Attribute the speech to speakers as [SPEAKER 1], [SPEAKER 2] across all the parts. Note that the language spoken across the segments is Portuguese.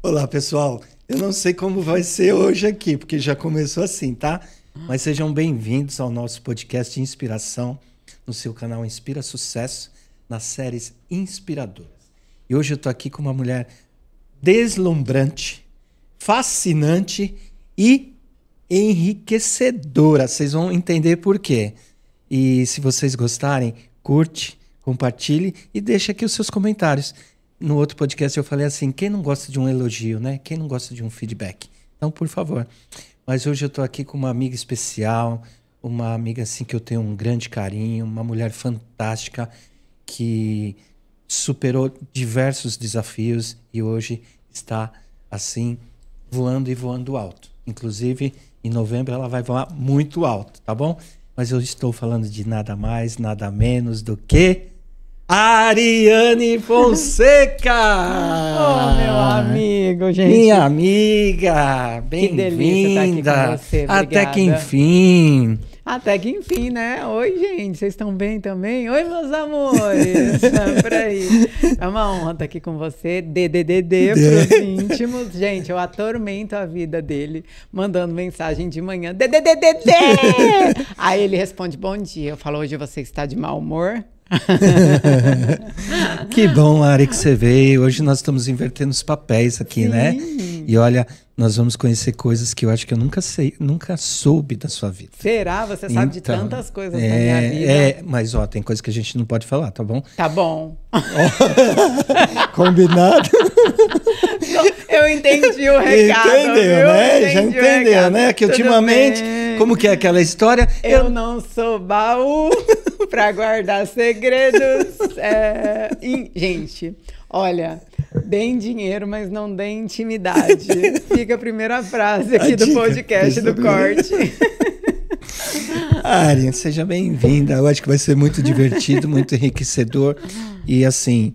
[SPEAKER 1] Olá, pessoal. Eu não sei como vai ser hoje aqui, porque já começou assim, tá? Mas sejam bem-vindos ao nosso podcast de inspiração, no seu canal Inspira Sucesso, nas séries inspiradoras. E hoje eu tô aqui com uma mulher deslumbrante, fascinante e enriquecedora. Vocês vão entender por quê. E se vocês gostarem, curte, compartilhe e deixe aqui os seus comentários. No outro podcast eu falei assim, quem não gosta de um elogio, né? Quem não gosta de um feedback? Então, por favor. Mas hoje eu tô aqui com uma amiga especial, uma amiga assim que eu tenho um grande carinho, uma mulher fantástica que superou diversos desafios e hoje está assim voando e voando alto. Inclusive, em novembro ela vai voar muito alto, tá bom? Mas eu estou falando de nada mais, nada menos do que Ariane Fonseca!
[SPEAKER 2] Oh, meu amigo, gente.
[SPEAKER 1] Minha amiga, bem-vinda.
[SPEAKER 2] Estar aqui com você.
[SPEAKER 1] Até que enfim.
[SPEAKER 2] Até que enfim, né? Oi, gente, vocês estão bem também? Oi, meus amores. Por aí. É uma honra estar aqui com você. DDDD pros íntimos. Gente, eu atormento a vida dele, mandando mensagem de manhã. DDDDD! Aí ele responde, bom dia. Eu falo, hoje você está de mau humor?
[SPEAKER 1] Que bom, Ari, que você veio. Hoje nós estamos invertendo os papéis aqui, sim, né? E olha, nós vamos conhecer coisas que eu acho que eu nunca soube da sua vida.
[SPEAKER 2] Será? Você sabe de tantas coisas da minha vida.
[SPEAKER 1] Mas ó, tem coisa que a gente não pode falar, tá bom?
[SPEAKER 2] Tá bom.
[SPEAKER 1] Combinado?
[SPEAKER 2] Eu entendi o recado.
[SPEAKER 1] Entendeu, né? Já entendeu, né? Que ultimamente, como que é aquela história?
[SPEAKER 2] Eu não sou baú pra guardar segredos. Gente, olha, deem dinheiro, mas não deem intimidade. Fica a primeira frase aqui do podcast do Corte.
[SPEAKER 1] Ari, seja bem-vinda. Eu acho que vai ser muito divertido, muito enriquecedor. E assim,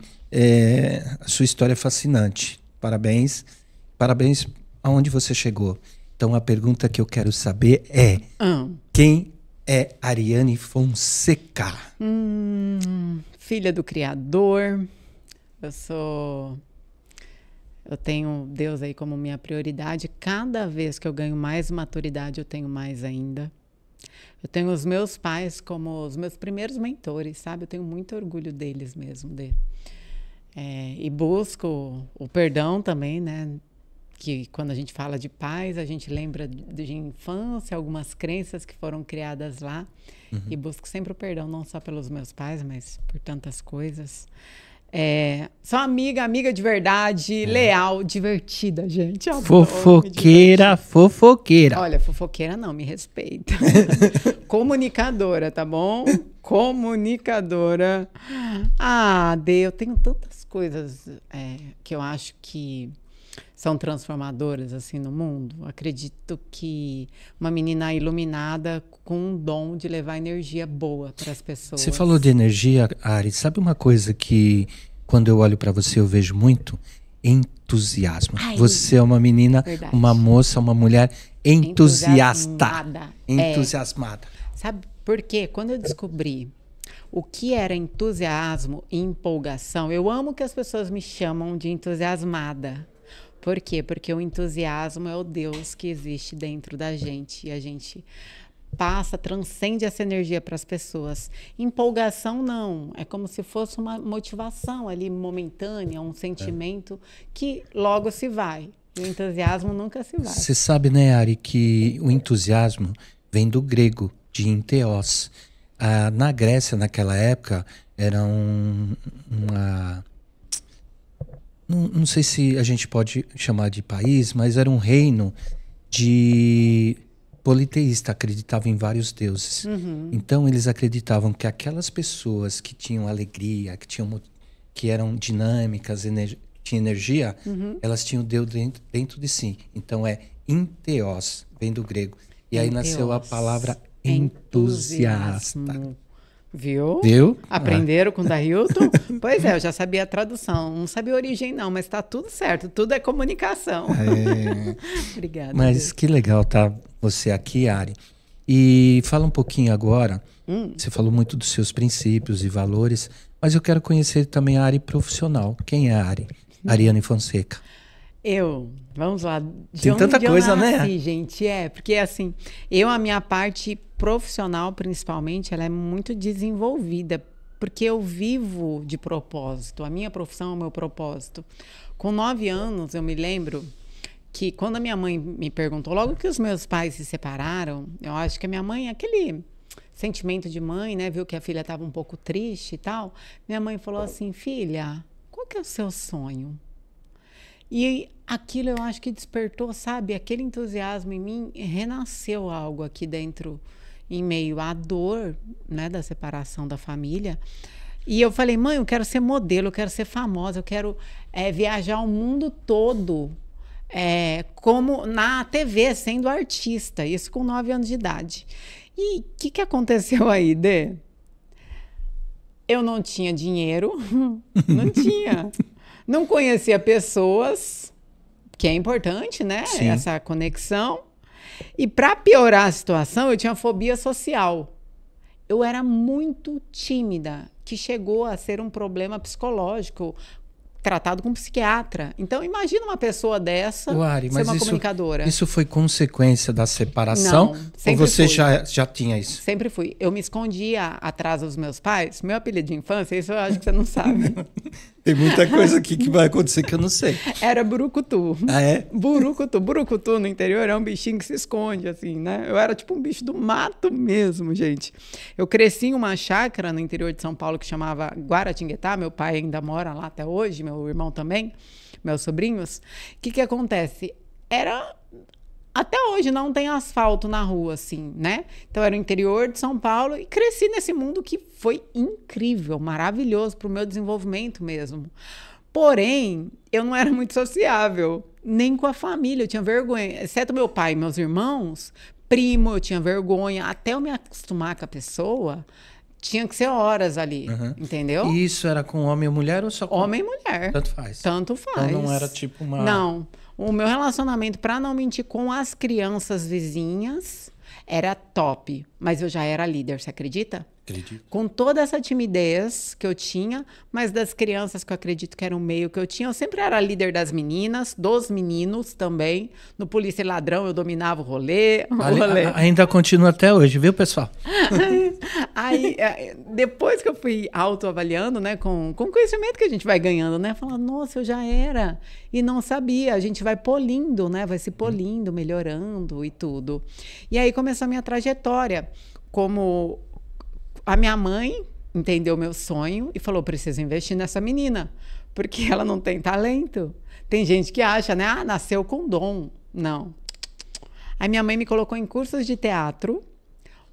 [SPEAKER 1] a sua história é fascinante. Parabéns. Parabéns aonde você chegou. Então a pergunta que eu quero saber é: quem é Ariane Fonseca?
[SPEAKER 2] Filha do Criador. Eu tenho Deus aí como minha prioridade. Cada vez que eu ganho mais maturidade, eu tenho mais ainda. Eu tenho os meus pais como os meus primeiros mentores, sabe? Eu tenho muito orgulho deles mesmo. E busco o perdão também, né? Que quando a gente fala de pais, a gente lembra de infância, algumas crenças que foram criadas lá. E busco sempre o perdão, não só pelos meus pais, mas por tantas coisas. Sou amiga de verdade, leal, divertida, gente.
[SPEAKER 1] Fofoqueira.
[SPEAKER 2] Olha, fofoqueira não, me respeita. Comunicadora, tá bom? Comunicadora. Eu tenho tantas coisas que eu acho que são transformadoras assim no mundo. Acredito que uma menina iluminada com um dom de levar energia boa para as pessoas.
[SPEAKER 1] Você falou de energia, Ari. Sabe uma coisa que quando eu olho para você eu vejo muito? Entusiasmo. Você é uma menina, verdade, uma moça, uma mulher entusiasmada.
[SPEAKER 2] Sabe por quê? Quando eu descobri o que era entusiasmo e empolgação, eu amo que as pessoas me chamam de entusiasmada. Por quê? Porque o entusiasmo é o Deus que existe dentro da gente. E a gente transcende essa energia para as pessoas. Empolgação não. É como se fosse uma motivação ali momentânea, um sentimento que logo se vai. E o entusiasmo nunca se vai.
[SPEAKER 1] Você sabe, né, Ari, que o entusiasmo vem do grego, de enteos. Na Grécia, naquela época, era não sei se a gente pode chamar de país, mas era um reino de politeísta, acreditava em vários deuses. Então eles acreditavam que aquelas pessoas que tinham alegria, que eram dinâmicas, tinham energia, elas tinham Deus dentro de si. Então é enteos, vem do grego. E aí nasceu a palavra entusiasta.
[SPEAKER 2] Viu?
[SPEAKER 1] Viu?
[SPEAKER 2] Aprenderam com o Darilton? Pois é, eu já sabia a tradução. Não sabia a origem, não, mas tá tudo certo. Tudo é comunicação. Obrigada.
[SPEAKER 1] Mas
[SPEAKER 2] Deus.
[SPEAKER 1] Que legal tá você aqui, Ari. E fala um pouquinho agora. Você falou muito dos seus princípios e valores, mas eu quero conhecer também a Ari profissional. Quem é a Ari? Ariane Fonseca.
[SPEAKER 2] Vamos lá.
[SPEAKER 1] Tem tanta coisa, né?
[SPEAKER 2] Gente, porque assim, a minha parte profissional, principalmente, ela é muito desenvolvida, porque eu vivo de propósito. A minha profissão é o meu propósito. Com 9 anos, eu me lembro que quando a minha mãe me perguntou, logo que os meus pais se separaram, eu acho que a minha mãe, aquele sentimento de mãe, né, viu que a filha estava um pouco triste e tal, minha mãe falou assim, filha, qual que é o seu sonho? E aquilo eu acho que despertou, sabe, aquele entusiasmo em mim, renasceu algo aqui dentro, em meio à dor, né, da separação da família. E eu falei, mãe, eu quero ser modelo, eu quero ser famosa, eu quero viajar o mundo todo, como na TV, sendo artista, isso com 9 anos de idade. E o que aconteceu aí, Dê? Eu não tinha dinheiro, não tinha. Não conhecia pessoas, que é importante, né?
[SPEAKER 1] Sim.
[SPEAKER 2] Essa conexão. E para piorar a situação, eu tinha fobia social. Eu era muito tímida, que chegou a ser um problema psicológico, tratado com um psiquiatra. Então, imagina uma pessoa dessa ser uma comunicadora.
[SPEAKER 1] Isso foi consequência da separação?
[SPEAKER 2] Não,
[SPEAKER 1] ou você já tinha isso?
[SPEAKER 2] Sempre fui. Eu me escondia atrás dos meus pais. Meu apelido de infância, isso eu acho que você não sabe.
[SPEAKER 1] Tem muita coisa aqui que vai acontecer que eu não sei.
[SPEAKER 2] Era burucutu.
[SPEAKER 1] Ah, é?
[SPEAKER 2] Burucutu. Burucutu no interior é um bichinho que se esconde, assim, né? Eu era tipo um bicho do mato mesmo, gente. Eu cresci em uma chácara no interior de São Paulo que chamava Guaratinguetá. Meu pai ainda mora lá até hoje, meu irmão também, meus sobrinhos. O que acontece? Até hoje não tem asfalto na rua, assim, né? Então era o interior de São Paulo e cresci nesse mundo que foi incrível, maravilhoso para o meu desenvolvimento mesmo. Porém, eu não era muito sociável, nem com a família, eu tinha vergonha. Exceto meu pai e meus irmãos, primo, eu tinha vergonha. Até eu me acostumar com a pessoa, tinha que ser horas ali, entendeu?
[SPEAKER 1] E isso era com homem ou mulher ou só com...
[SPEAKER 2] Homem e mulher.
[SPEAKER 1] Tanto faz.
[SPEAKER 2] Tanto faz.
[SPEAKER 1] Então não era tipo uma...
[SPEAKER 2] Não. O meu relacionamento, para não mentir, com as crianças vizinhas era top. Mas eu já era líder, você acredita?
[SPEAKER 1] Acredito.
[SPEAKER 2] Com toda essa timidez que eu tinha, mas das crianças que eu acredito que era o meio que eu tinha, eu sempre era líder das meninas, dos meninos também. No Polícia e Ladrão eu dominava o rolê.
[SPEAKER 1] Ainda continua até hoje, viu, pessoal?
[SPEAKER 2] Aí, depois que eu fui autoavaliando, né, com o conhecimento que a gente vai ganhando, né, falando, nossa, eu já era e não sabia. A gente vai polindo, né, vai se polindo, melhorando e tudo. E aí começou a minha trajetória como... A minha mãe entendeu meu sonho e falou, preciso investir nessa menina, porque ela não tem talento. Tem gente que acha, né? Ah, nasceu com dom. Não. Aí minha mãe me colocou em cursos de teatro,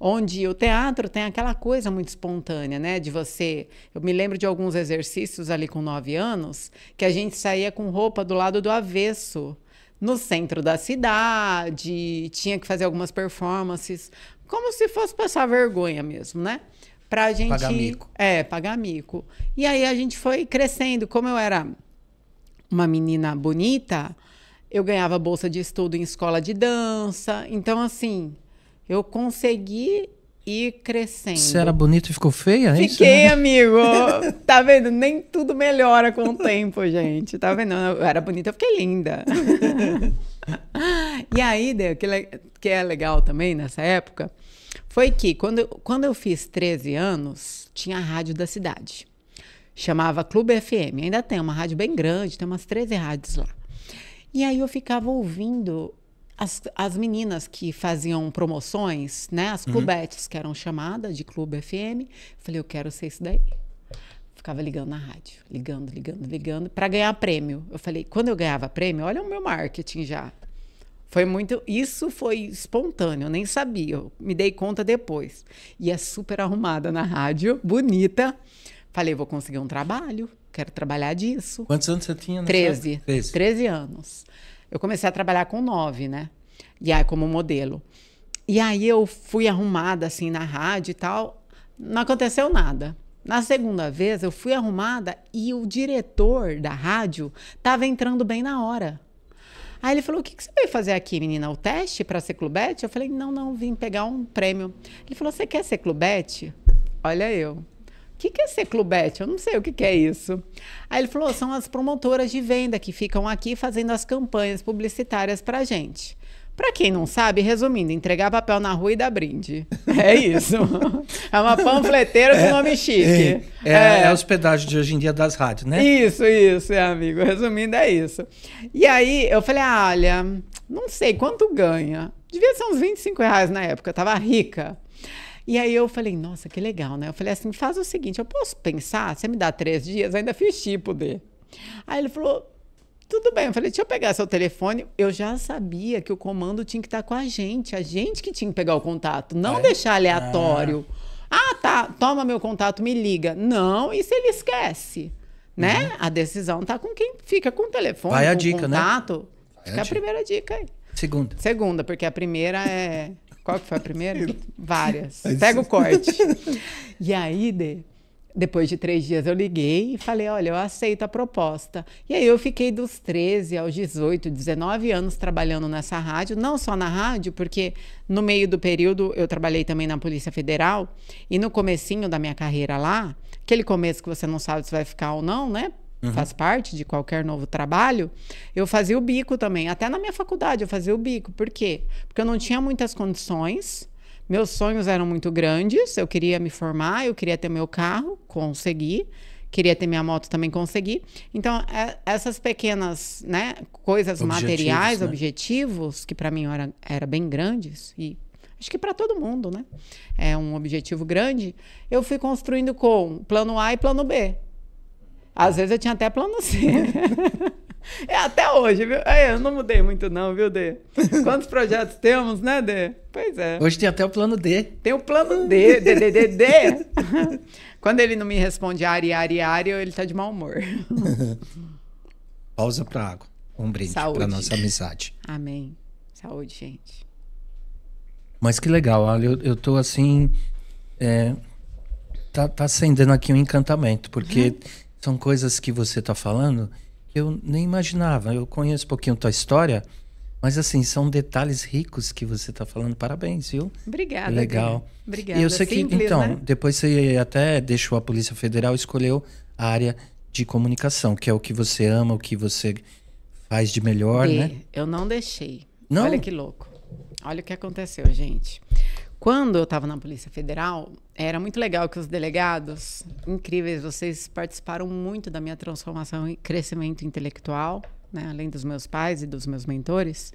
[SPEAKER 2] onde o teatro tem aquela coisa muito espontânea, né? De você... Eu me lembro de alguns exercícios ali com 9 anos, que a gente saía com roupa do lado do avesso, no centro da cidade, tinha que fazer algumas performances, como se fosse passar vergonha mesmo, né? Pra gente...
[SPEAKER 1] Pagar mico.
[SPEAKER 2] Pagar mico. E aí a gente foi crescendo. Como eu era uma menina bonita, eu ganhava bolsa de estudo em escola de dança. Então, assim, eu consegui ir crescendo.
[SPEAKER 1] Você era bonita e ficou feia?
[SPEAKER 2] Fiquei, amigo. Tá vendo? Nem tudo melhora com o tempo, gente. Tá vendo? Eu era bonita, eu fiquei linda. E aí, que é legal também nessa época, foi que quando eu fiz 13 anos, tinha a rádio da cidade. Chamava Clube FM. Ainda tem uma rádio bem grande, tem umas 13 rádios lá. E aí eu ficava ouvindo as meninas que faziam promoções, né? As clubetes, que eram chamadas de Clube FM. Falei, eu quero ser isso daí. Ficava ligando na rádio, ligando, para ganhar prêmio. Eu falei, quando eu ganhava prêmio, olha o meu marketing já. Isso foi espontâneo, eu nem sabia, eu me dei conta depois. Ia super arrumada na rádio, bonita. Falei, vou conseguir um trabalho, quero trabalhar disso.
[SPEAKER 1] Quantos anos você tinha?
[SPEAKER 2] 13 anos. Eu comecei a trabalhar com 9, né? E aí, como modelo. E aí eu fui arrumada assim na rádio e tal, não aconteceu nada. Na segunda vez, eu fui arrumada e o diretor da rádio estava entrando bem na hora. Aí ele falou, o que você veio fazer aqui, menina? O teste para ser clubete? Eu falei, não, vim pegar um prêmio. Ele falou, você quer ser clubete? Olha eu. que é ser clubete? Eu não sei o que é isso. Aí ele falou, são as promotoras de venda que ficam aqui fazendo as campanhas publicitárias pra gente. Pra quem não sabe, resumindo, entregar papel na rua e dar brinde. É isso. É uma panfleteira com nome chique.
[SPEAKER 1] É a hospedagem de hoje em dia das rádios, né?
[SPEAKER 2] Isso, amigo. Resumindo, é isso. E aí, eu falei, olha, não sei quanto ganha. Devia ser uns R$ 25 na época, eu tava rica. E aí eu falei, nossa, que legal, né? Eu falei assim, faz o seguinte, eu posso pensar? Você me dá 3 dias? Eu ainda fiz tipo de. Aí ele falou, tudo bem. Eu falei, deixa eu pegar seu telefone. Eu já sabia que o comando tinha que estar com a gente que tinha que pegar o contato, não deixar aleatório. Tá, toma meu contato, me liga. Não, e se ele esquece? Né? A decisão tá com quem fica com o telefone,
[SPEAKER 1] vai
[SPEAKER 2] com
[SPEAKER 1] a dica,
[SPEAKER 2] contato.
[SPEAKER 1] Né?
[SPEAKER 2] Fica a primeira dica aí.
[SPEAKER 1] Segunda,
[SPEAKER 2] porque a primeira é... Qual que foi a primeira? Várias. Pega o corte. E aí, depois de 3 dias, eu liguei e falei, olha, eu aceito a proposta. E aí eu fiquei dos 13 aos 18, 19 anos trabalhando nessa rádio, não só na rádio, porque no meio do período eu trabalhei também na Polícia Federal, e no comecinho da minha carreira lá, aquele começo que você não sabe se vai ficar ou não, né? Faz parte de qualquer novo trabalho, eu fazia o bico também. Até na minha faculdade eu fazia o bico. Por quê? Porque eu não tinha muitas condições, meus sonhos eram muito grandes, eu queria me formar, eu queria ter meu carro, consegui, queria ter minha moto, também consegui. Então, essas pequenas, né, coisas materiais, objetivos, que para mim era bem grandes, e acho que para todo mundo, né? É um objetivo grande, eu fui construindo com plano A e plano B. Às vezes eu tinha até plano C. Até hoje, viu? Eu não mudei muito não, viu, Dê? Quantos projetos temos, né, Dê? Pois é.
[SPEAKER 1] Hoje tem até o plano D.
[SPEAKER 2] Tem o plano D. Quando ele não me responde Ari, ele tá de mau humor.
[SPEAKER 1] Pausa pra água. Um brinde pra nossa amizade.
[SPEAKER 2] Amém. Saúde, gente.
[SPEAKER 1] Mas que legal, olha, eu tô assim... Tá acendendo aqui um encantamento, porque... São coisas que você está falando que eu nem imaginava. Eu conheço um pouquinho a tua história, mas assim, são detalhes ricos que você está falando. Parabéns, viu?
[SPEAKER 2] Obrigada.
[SPEAKER 1] Legal.
[SPEAKER 2] Obrigada.
[SPEAKER 1] E eu sei
[SPEAKER 2] simples,
[SPEAKER 1] que, então,
[SPEAKER 2] né?
[SPEAKER 1] depois você até deixou a Polícia Federal, escolheu a área de comunicação, que é o que você ama, o que você faz de melhor, né?
[SPEAKER 2] Eu não deixei.
[SPEAKER 1] Não?
[SPEAKER 2] Olha que louco. Olha o que aconteceu, gente. Quando eu estava na Polícia Federal, era muito legal que os delegados, incríveis, vocês participaram muito da minha transformação e crescimento intelectual, né? Além dos meus pais e dos meus mentores.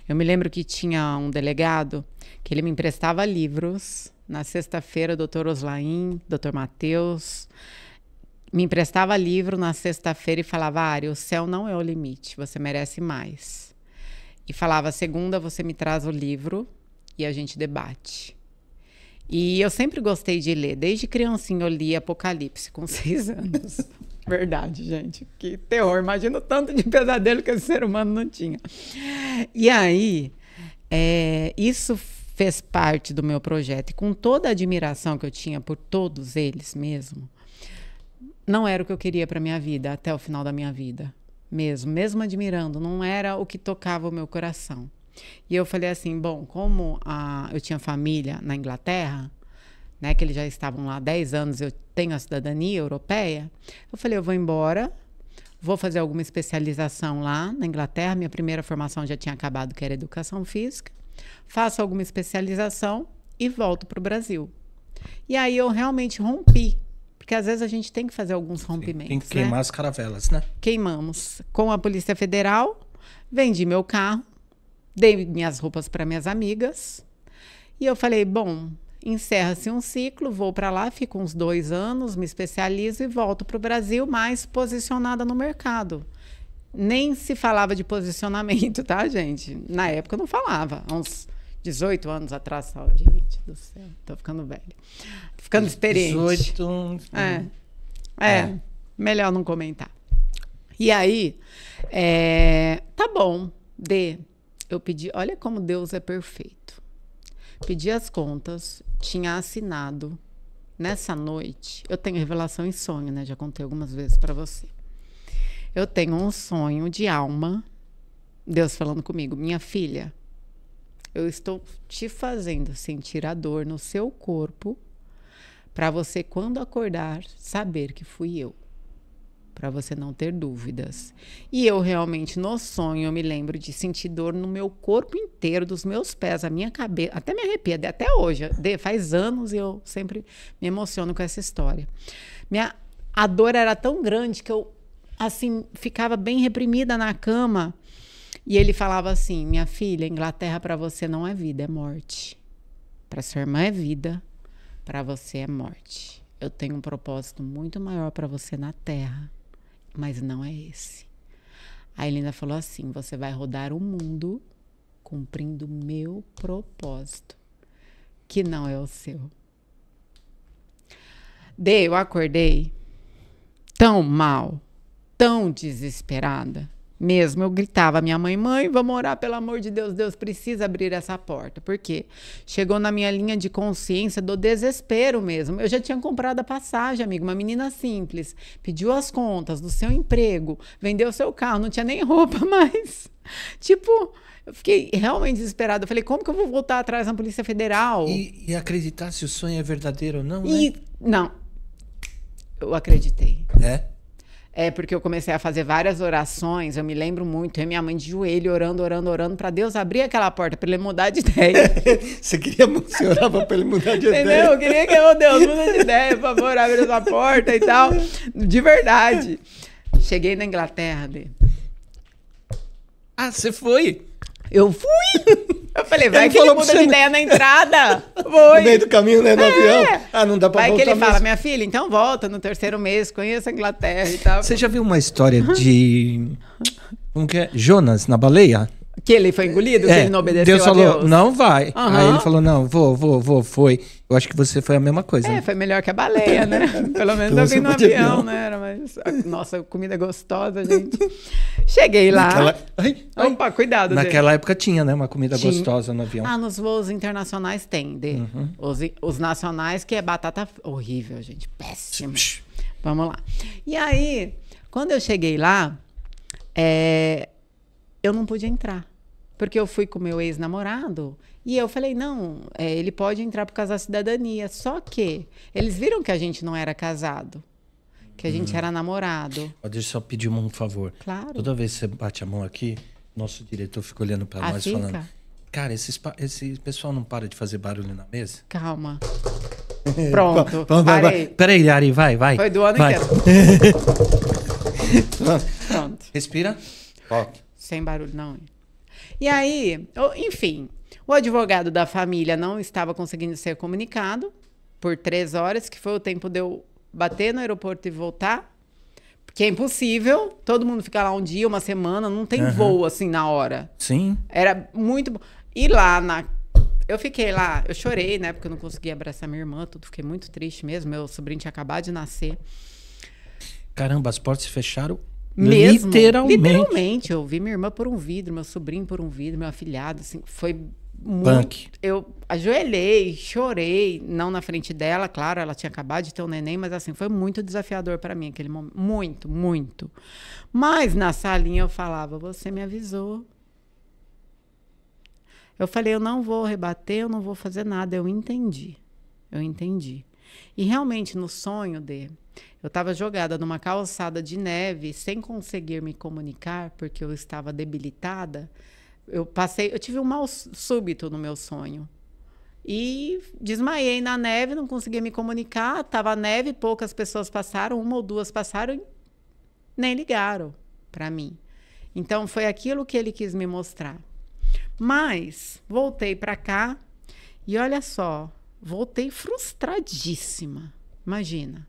[SPEAKER 2] Eu me lembro que tinha um delegado que ele me emprestava livros. Na sexta-feira, o doutor Oslaim, doutor Matheus, me emprestava livro na sexta-feira e falava, Ari, o céu não é o limite, você merece mais. E falava, segunda, você me traz o livro e a gente debate. E eu sempre gostei de ler. Desde criancinha eu li Apocalipse com 6 anos. Verdade, gente. Que terror. Imagina o tanto de pesadelo que esse ser humano não tinha. E aí, isso fez parte do meu projeto. E com toda a admiração que eu tinha por todos eles mesmo, não era o que eu queria para minha vida, até o final da minha vida. Mesmo admirando, não era o que tocava o meu coração. E eu falei assim, bom, como eu tinha família na Inglaterra, né, que eles já estavam lá há 10 anos, eu tenho a cidadania europeia, eu falei, eu vou embora, vou fazer alguma especialização lá na Inglaterra, minha primeira formação já tinha acabado, que era educação física, faço alguma especialização e volto para o Brasil. E aí eu realmente rompi, porque às vezes a gente tem que fazer alguns rompimentos.
[SPEAKER 1] Tem que queimar as caravelas, né?
[SPEAKER 2] Queimamos. Com a Polícia Federal, vendi meu carro, dei minhas roupas para minhas amigas e eu falei, bom, encerra-se um ciclo, vou para lá, fico uns 2 anos, me especializo e volto para o Brasil mais posicionada no mercado. Nem se falava de posicionamento, tá, gente? Na época eu não falava, há uns 18 anos atrás, gente do céu, tô ficando velha. Tô ficando experiente.
[SPEAKER 1] 18...
[SPEAKER 2] melhor não comentar. E aí, tá bom, eu pedi, olha como Deus é perfeito. Pedi as contas, tinha assinado. Nessa noite, eu tenho revelação em sonho, né? Já contei algumas vezes para você. Eu tenho um sonho de alma, Deus falando comigo, minha filha, eu estou te fazendo sentir a dor no seu corpo para você, quando acordar, saber que fui eu. Para você não ter dúvidas. E eu realmente, no sonho, eu me lembro de sentir dor no meu corpo inteiro, dos meus pés, a minha cabeça, até me arrepia, até hoje. Faz anos e eu sempre me emociono com essa história. A dor era tão grande que eu, assim, ficava bem reprimida na cama. E ele falava assim, minha filha, Inglaterra para você não é vida, é morte. Para sua irmã é vida, para você é morte. Eu tenho um propósito muito maior para você na Terra. Mas não é esse. Aí ele ainda falou assim, você vai rodar o mundo cumprindo o meu propósito, que não é o seu. Eu acordei tão mal, tão desesperada. Mesmo eu gritava, minha mãe, vamos orar, pelo amor de Deus, Deus precisa abrir essa porta. Por quê? Chegou na minha linha de consciência do desespero mesmo. Eu já tinha comprado a passagem, amigo, uma menina simples, pediu as contas do seu emprego, vendeu o seu carro, não tinha nem roupa mais. Tipo, eu fiquei realmente desesperada. Eu falei, como que eu vou voltar atrás na Polícia Federal?
[SPEAKER 1] E acreditar se o sonho é verdadeiro ou não, né?
[SPEAKER 2] Não, eu acreditei.
[SPEAKER 1] É?
[SPEAKER 2] É porque eu comecei a fazer várias orações, eu me lembro muito, eu e minha mãe de joelho, orando para Deus abrir aquela porta, para ele mudar de ideia.
[SPEAKER 1] Você queria, você orava para ele mudar de ideia?
[SPEAKER 2] Entendeu? Eu queria que, Deus, muda de ideia, por favor, abre essa porta e tal. De verdade. Cheguei na Inglaterra, Dê.
[SPEAKER 1] Ah, você foi?
[SPEAKER 2] Eu fui! Eu falei, vai que ele muda de ideia na entrada. Foi.
[SPEAKER 1] No meio do caminho, né, no avião. Ah, não dá pra voltar.
[SPEAKER 2] Vai que ele
[SPEAKER 1] mesmo.
[SPEAKER 2] fala, minha filha, então volta no 3º mês, conheça a Inglaterra e tal.
[SPEAKER 1] Você já viu uma história de... Como que é? Jonas, na baleia?
[SPEAKER 2] Que ele foi engolido? Que ele não obedeceu
[SPEAKER 1] Deus falou,
[SPEAKER 2] a Deus?
[SPEAKER 1] não vai.
[SPEAKER 2] Uhum.
[SPEAKER 1] Aí ele falou, não, vou, foi. Eu acho que você foi a mesma coisa.
[SPEAKER 2] É, foi melhor que a baleia, né? Pelo menos eu vim no avião, né? Era mais... Nossa, comida gostosa, gente. Cheguei lá. Opa, cuidado.
[SPEAKER 1] Naquela época tinha, né? Uma comida gostosa no avião.
[SPEAKER 2] Ah, nos voos internacionais tem, Dê.
[SPEAKER 1] Uhum.
[SPEAKER 2] Os nacionais, que é batata horrível, gente. Péssimo. Vamos lá. E aí, quando eu cheguei lá, eu não pude entrar. Porque eu fui com o meu ex-namorado e eu falei, não, ele pode entrar por causa da cidadania. Só que eles viram que a gente não era casado, que a gente era namorado.
[SPEAKER 1] Deixa eu só pedir um favor.
[SPEAKER 2] Claro.
[SPEAKER 1] Toda vez que você bate a mão aqui, nosso diretor fica olhando para nós
[SPEAKER 2] fica?
[SPEAKER 1] falando, cara, esse pessoal não para de fazer barulho na mesa?
[SPEAKER 2] Calma. Pronto,
[SPEAKER 1] parei. Peraí, Ari, vai.
[SPEAKER 2] Foi do ano inteiro. Pronto.
[SPEAKER 1] Respira. Ó.
[SPEAKER 2] Sem barulho, não. E aí, enfim, o advogado da família não estava conseguindo ser comunicado por 3 horas, que foi o tempo de eu bater no aeroporto e voltar, porque é impossível, todo mundo fica lá um dia, uma semana, não tem voo assim na hora.
[SPEAKER 1] Sim.
[SPEAKER 2] Era muito bom. E lá eu fiquei lá, eu chorei, né, porque eu não conseguia abraçar minha irmã, tudo, fiquei muito triste mesmo, meu sobrinho tinha acabado de nascer.
[SPEAKER 1] Caramba, as portas se fecharam.
[SPEAKER 2] Mesmo,
[SPEAKER 1] literalmente.
[SPEAKER 2] Eu vi minha irmã por um vidro, meu sobrinho por um vidro, meu afilhado, assim, foi muito...
[SPEAKER 1] Punk.
[SPEAKER 2] Eu ajoelhei, chorei, não na frente dela, claro, ela tinha acabado de ter um neném, mas assim, foi muito desafiador para mim aquele momento, muito, muito. Mas na salinha eu falava, você me avisou. Eu falei, eu não vou rebater, eu não vou fazer nada, eu entendi. E realmente no sonho eu estava jogada numa calçada de neve, sem conseguir me comunicar, porque eu estava debilitada. Eu tive um mal súbito no meu sonho. E desmaiei na neve, não conseguia me comunicar. Estava neve, poucas pessoas passaram, 1 ou 2 passaram e nem ligaram para mim. Então, foi aquilo que ele quis me mostrar. Mas, voltei para cá e olha só, voltei frustradíssima. Imagina.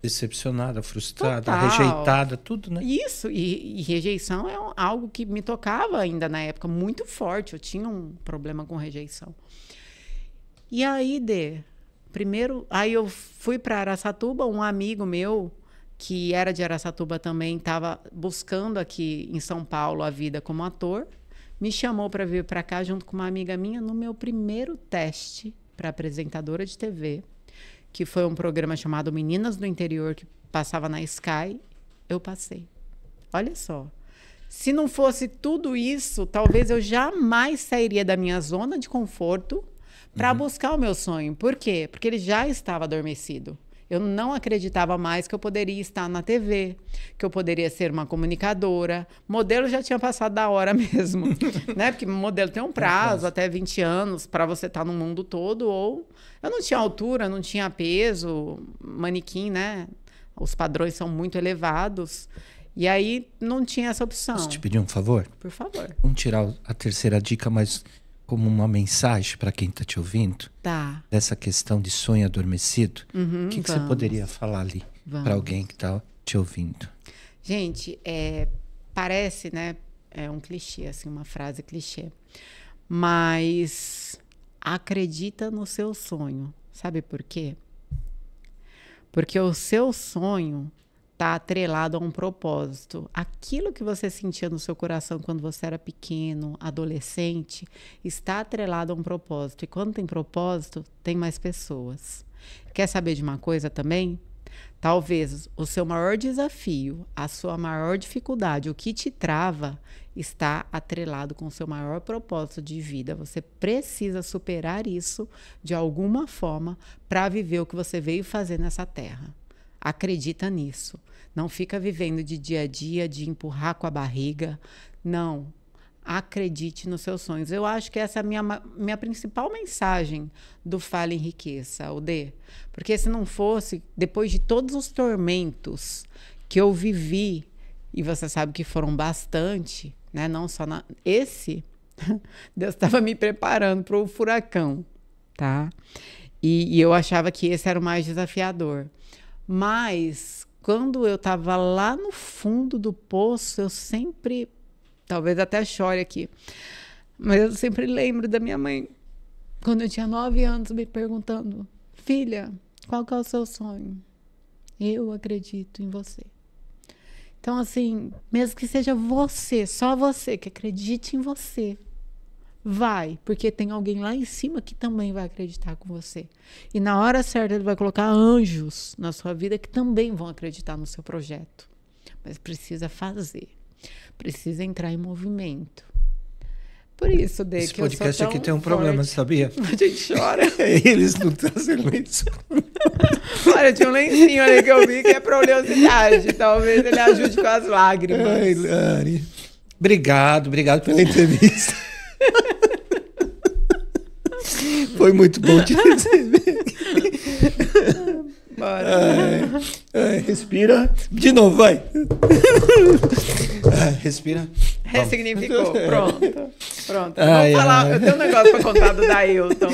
[SPEAKER 1] Decepcionada, frustrada,
[SPEAKER 2] Total.
[SPEAKER 1] rejeitada, tudo, né?
[SPEAKER 2] Isso, e rejeição é algo que me tocava ainda na época, muito forte. Eu tinha um problema com rejeição. E aí, aí eu fui para Araçatuba, um amigo meu, que era de Araçatuba também, estava buscando aqui em São Paulo a vida como ator, me chamou para vir para cá junto com uma amiga minha no meu primeiro teste para apresentadora de TV, que foi um programa chamado Meninas do Interior, que passava na Sky, eu passei. Olha só. Se não fosse tudo isso, talvez eu jamais sairia da minha zona de conforto para buscar o meu sonho. Por quê? Porque ele já estava adormecido. Eu não acreditava mais que eu poderia estar na TV, que eu poderia ser uma comunicadora. Modelo já tinha passado da hora mesmo, né? Porque modelo tem um prazo, até 20 anos, para você estar no mundo todo. Ou eu não tinha altura, não tinha peso, manequim, né? Os padrões são muito elevados. E aí não tinha essa opção.
[SPEAKER 1] Posso te pedir um favor?
[SPEAKER 2] Por favor.
[SPEAKER 1] Vamos tirar a terceira dica, mas como uma mensagem para quem está te ouvindo.
[SPEAKER 2] Tá.
[SPEAKER 1] Dessa questão de sonho adormecido. O que você poderia falar ali para alguém que está te ouvindo?
[SPEAKER 2] Gente, parece, né? É um clichê, assim, uma frase clichê. Mas acredita no seu sonho. Sabe por quê? Porque o seu sonho está atrelado a um propósito. Aquilo que você sentia no seu coração quando você era pequeno, adolescente, está atrelado a um propósito. E quando tem propósito, tem mais pessoas. Quer saber de uma coisa também? Talvez o seu maior desafio, a sua maior dificuldade, o que te trava, está atrelado com o seu maior propósito de vida. Você precisa superar isso de alguma forma para viver o que você veio fazer nessa terra. Acredita nisso. Não fica vivendo de dia a dia, de empurrar com a barriga. Não. Acredite nos seus sonhos. Eu acho que essa é a minha principal mensagem do Fala Enriqueça, Alder. Porque se não fosse, depois de todos os tormentos que eu vivi, e você sabe que foram bastante, né? Não só esse, Deus estava me preparando para o furacão, tá? E eu achava que esse era o mais desafiador. Mas, quando eu estava lá no fundo do poço, eu sempre, talvez até chore aqui, mas eu sempre lembro da minha mãe, quando eu tinha 9 anos, me perguntando: filha, qual que é o seu sonho? Eu acredito em você. Então, assim, mesmo que seja você, só você, que acredite em você, vai, porque tem alguém lá em cima que também vai acreditar com você. E na hora certa ele vai colocar anjos na sua vida que também vão acreditar no seu projeto. Mas precisa fazer. Precisa entrar em movimento. Por isso, Dê,
[SPEAKER 1] esse
[SPEAKER 2] que eu sou
[SPEAKER 1] podcast
[SPEAKER 2] tão
[SPEAKER 1] aqui tem um
[SPEAKER 2] forte.
[SPEAKER 1] problema, sabia?
[SPEAKER 2] A gente chora.
[SPEAKER 1] Eles não trazem lenço.
[SPEAKER 2] Olha, tinha um lencinho ali que eu vi que é pra oleosidade. Talvez ele ajude com as lágrimas.
[SPEAKER 1] Ai, Lari. Obrigado pela entrevista. Foi muito bom te receber.
[SPEAKER 2] Bora.
[SPEAKER 1] Respira. De novo, vai. Respira.
[SPEAKER 2] Ressignificou. Pronto.
[SPEAKER 1] Ai,
[SPEAKER 2] Vamos falar.
[SPEAKER 1] ai.
[SPEAKER 2] Eu tenho um negócio pra contar do Dailton.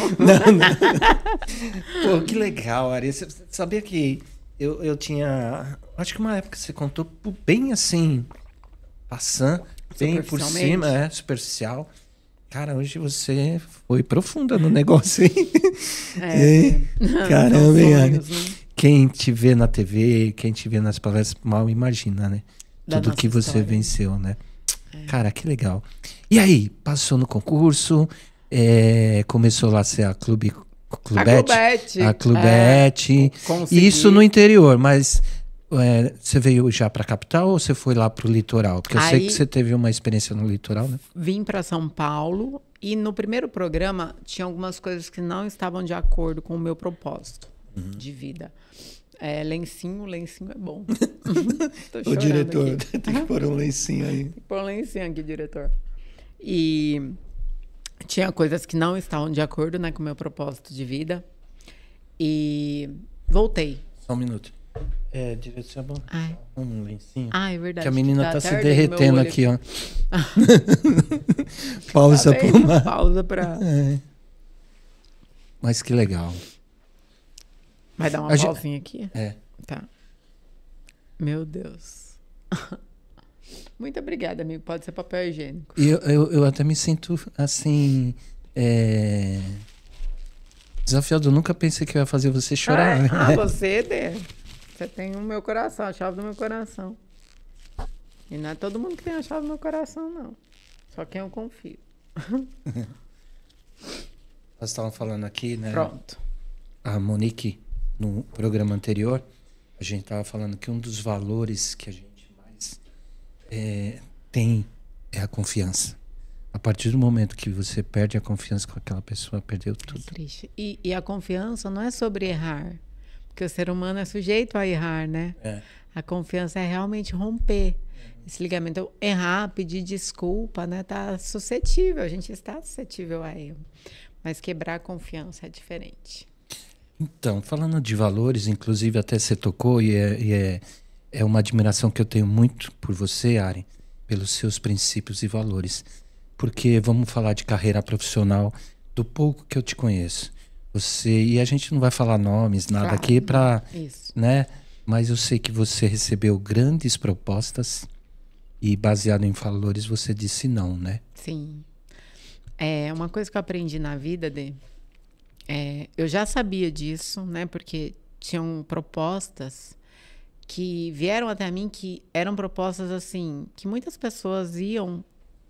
[SPEAKER 1] Pô, que legal, Ari. Você sabia que eu tinha... Acho que uma época você contou bem assim, passando, bem por cima, superficial. Cara, hoje você foi profunda no negócio, hein? Caramba, hein, Ari? Né? Quem te vê na TV, quem te vê nas palestras, mal imagina, né? Tudo que você
[SPEAKER 2] história.
[SPEAKER 1] Venceu, né? Cara, que legal. E aí, passou no concurso, começou lá a ser a Clubete. A Clubete. E isso no interior, mas você veio já para a capital ou você foi lá para o litoral? Porque eu sei que você teve uma experiência no litoral, né?
[SPEAKER 2] Vim para São Paulo e no primeiro programa tinha algumas coisas que não estavam de acordo com o meu propósito de vida. Lencinho é bom.
[SPEAKER 1] Ô, diretor, aqui. Tem que pôr um lencinho aí.
[SPEAKER 2] Tem que pôr um lencinho aqui, diretor. E tinha coisas que não estavam de acordo, né, com o meu propósito de vida. E voltei.
[SPEAKER 1] Só um minuto. Diretor, um lencinho.
[SPEAKER 2] É verdade.
[SPEAKER 1] Que a menina tá se derretendo aqui, ó. Pausa
[SPEAKER 2] tá
[SPEAKER 1] pra uma...
[SPEAKER 2] Pausa pra...
[SPEAKER 1] Mas que legal.
[SPEAKER 2] Vai dar uma pausinha aqui? Tá. Meu Deus. Muito obrigada, amigo. Pode ser papel higiênico.
[SPEAKER 1] Eu até me sinto, assim, desafiado. Eu nunca pensei que eu ia fazer você chorar.
[SPEAKER 2] Você, Dê. Você tem o meu coração, a chave do meu coração. E não é todo mundo que tem a chave do meu coração, não. Só quem eu confio.
[SPEAKER 1] Nós estávamos falando aqui, né?
[SPEAKER 2] Pronto.
[SPEAKER 1] A Monique, no programa anterior, a gente estava falando que um dos valores que a gente mais tem é a confiança. A partir do momento que você perde a confiança com aquela pessoa, perdeu tudo.
[SPEAKER 2] É triste. E a confiança não é sobre errar, porque o ser humano é sujeito a errar, né? A confiança é realmente romper esse ligamento. Então, errar, pedir desculpa, né? Tá suscetível, a gente está suscetível a erro. Mas quebrar a confiança é diferente.
[SPEAKER 1] Então, falando de valores, inclusive até você tocou, é uma admiração que eu tenho muito por você, Ari, pelos seus princípios e valores. Porque vamos falar de carreira profissional, do pouco que eu te conheço. E a gente não vai falar nomes, nada
[SPEAKER 2] Claro,
[SPEAKER 1] aqui para,
[SPEAKER 2] isso.
[SPEAKER 1] né? Mas eu sei que você recebeu grandes propostas e baseado em valores você disse não, né?
[SPEAKER 2] Sim. Uma coisa que eu aprendi na vida, eu já sabia disso, né? Porque tinham propostas que vieram até mim que eram propostas assim, que muitas pessoas iam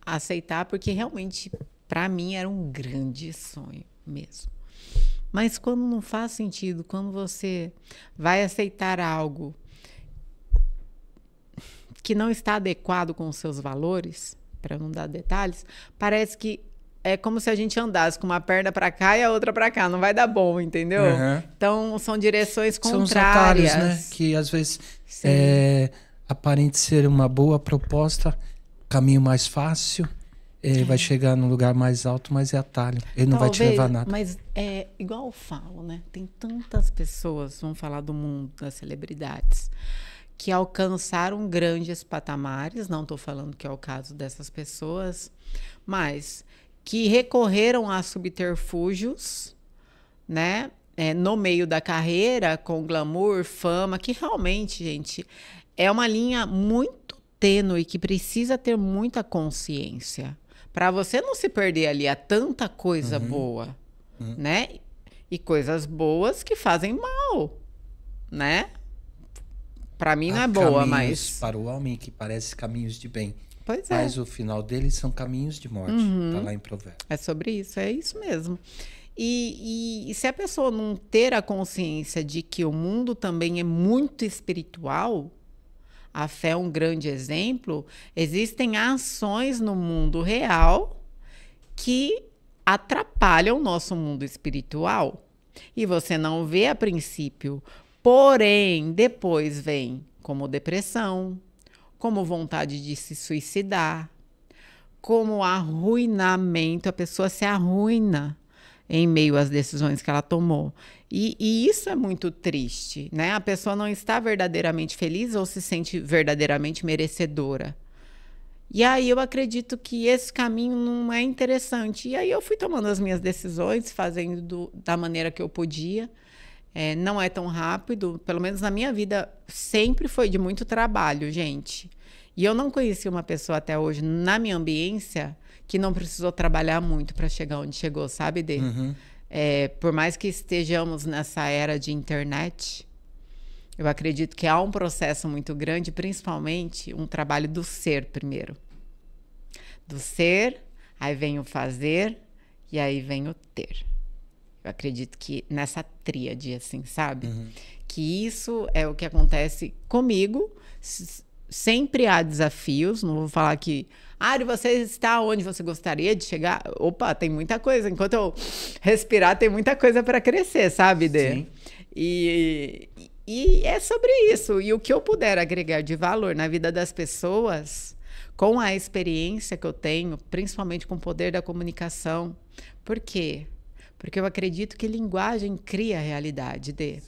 [SPEAKER 2] aceitar, porque realmente, para mim, era um grande sonho mesmo. Mas quando não faz sentido, quando você vai aceitar algo que não está adequado com os seus valores, para não dar detalhes, parece que é como se a gente andasse com uma perna para cá e a outra para cá. Não vai dar bom, entendeu? Então, são direções contrárias. São os atalhos,
[SPEAKER 1] né? Que às vezes aparente ser uma boa proposta, caminho mais fácil, vai chegar num lugar mais alto, mas é atalho. Ele não vai te levar a nada.
[SPEAKER 2] Mas é igual eu falo, né? Tem tantas pessoas, vamos falar do mundo das celebridades, que alcançaram grandes patamares, não estou falando que é o caso dessas pessoas, mas que recorreram a subterfúgios, né? No meio da carreira, com glamour, fama, que realmente, gente, é uma linha muito tênue que precisa ter muita consciência para você não se perder ali a tanta coisa boa, né? E coisas boas que fazem mal, né? Para mim não é boa, mas
[SPEAKER 1] para o homem que parece caminhos de bem.
[SPEAKER 2] Pois é.
[SPEAKER 1] Mas o final deles são caminhos de morte. Tá lá em Provérbios.
[SPEAKER 2] É sobre isso, é isso mesmo. E se a pessoa não ter a consciência de que o mundo também é muito espiritual, a fé é um grande exemplo, existem ações no mundo real que atrapalham o nosso mundo espiritual. E você não vê a princípio. Porém, depois vem como depressão, como vontade de se suicidar, como arruinamento, a pessoa se arruina em meio às decisões que ela tomou. E isso é muito triste, né? A pessoa não está verdadeiramente feliz ou se sente verdadeiramente merecedora. E aí eu acredito que esse caminho não é interessante. E aí eu fui tomando as minhas decisões, fazendo da maneira que eu podia. Não é tão rápido, pelo menos na minha vida sempre foi de muito trabalho, gente. E eu não conheci uma pessoa até hoje na minha ambiência que não precisou trabalhar muito para chegar onde chegou, sabe, Dê? Por mais que estejamos nessa era de internet, eu acredito que há um processo muito grande, principalmente um trabalho do ser primeiro. Do ser, aí vem o fazer e aí vem o ter. Eu acredito que nessa tríade, assim, sabe? Que isso é o que acontece comigo. Sempre há desafios. Não vou falar que... Ari, você está onde você gostaria de chegar? Opa, tem muita coisa. Enquanto eu respirar, tem muita coisa para crescer, sabe, Dê?
[SPEAKER 1] Sim.
[SPEAKER 2] E é sobre isso. E o que eu puder agregar de valor na vida das pessoas, com a experiência que eu tenho, principalmente com o poder da comunicação. Por quê? Porque eu acredito que linguagem cria realidade, Dê.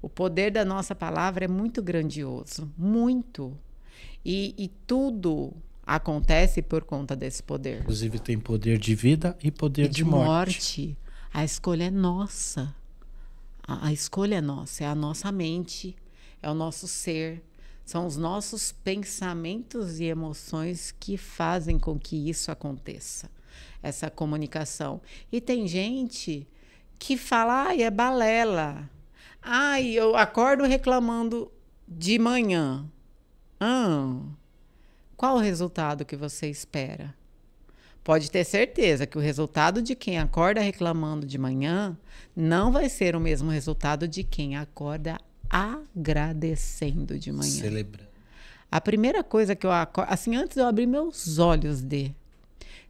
[SPEAKER 2] O poder da nossa palavra é muito grandioso, muito. E tudo acontece por conta desse poder.
[SPEAKER 1] Inclusive tem poder de vida e poder de morte.
[SPEAKER 2] A escolha é nossa. A escolha é nossa, é a nossa mente, é o nosso ser. São os nossos pensamentos e emoções que fazem com que isso aconteça. Essa comunicação. E tem gente que fala, é balela. Eu acordo reclamando de manhã. Qual o resultado que você espera? Pode ter certeza que o resultado de quem acorda reclamando de manhã não vai ser o mesmo resultado de quem acorda agradecendo de manhã.
[SPEAKER 1] Celebrando.
[SPEAKER 2] A primeira coisa que eu acordo, assim, antes de eu abrir meus olhos,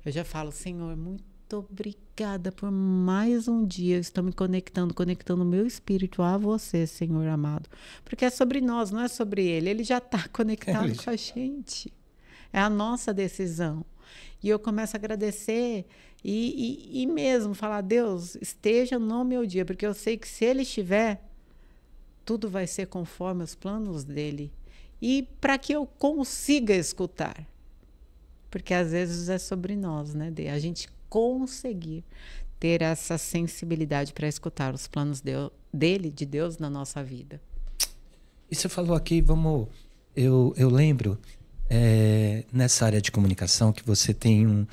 [SPEAKER 2] eu já falo, Senhor, muito obrigada por mais um dia. Eu estou me conectando o meu espírito a você, Senhor amado. Porque é sobre nós, não é sobre ele. Ele já está conectado com a gente. É a nossa decisão. E eu começo a agradecer e mesmo falar, Deus, esteja no meu dia, porque eu sei que se ele estiver, tudo vai ser conforme os planos dele. E para que eu consiga escutar. Porque às vezes é sobre nós, né? A gente conseguir ter essa sensibilidade para escutar os planos dele, de Deus na nossa vida.
[SPEAKER 1] E você falou aqui, eu lembro nessa área de comunicação que você tem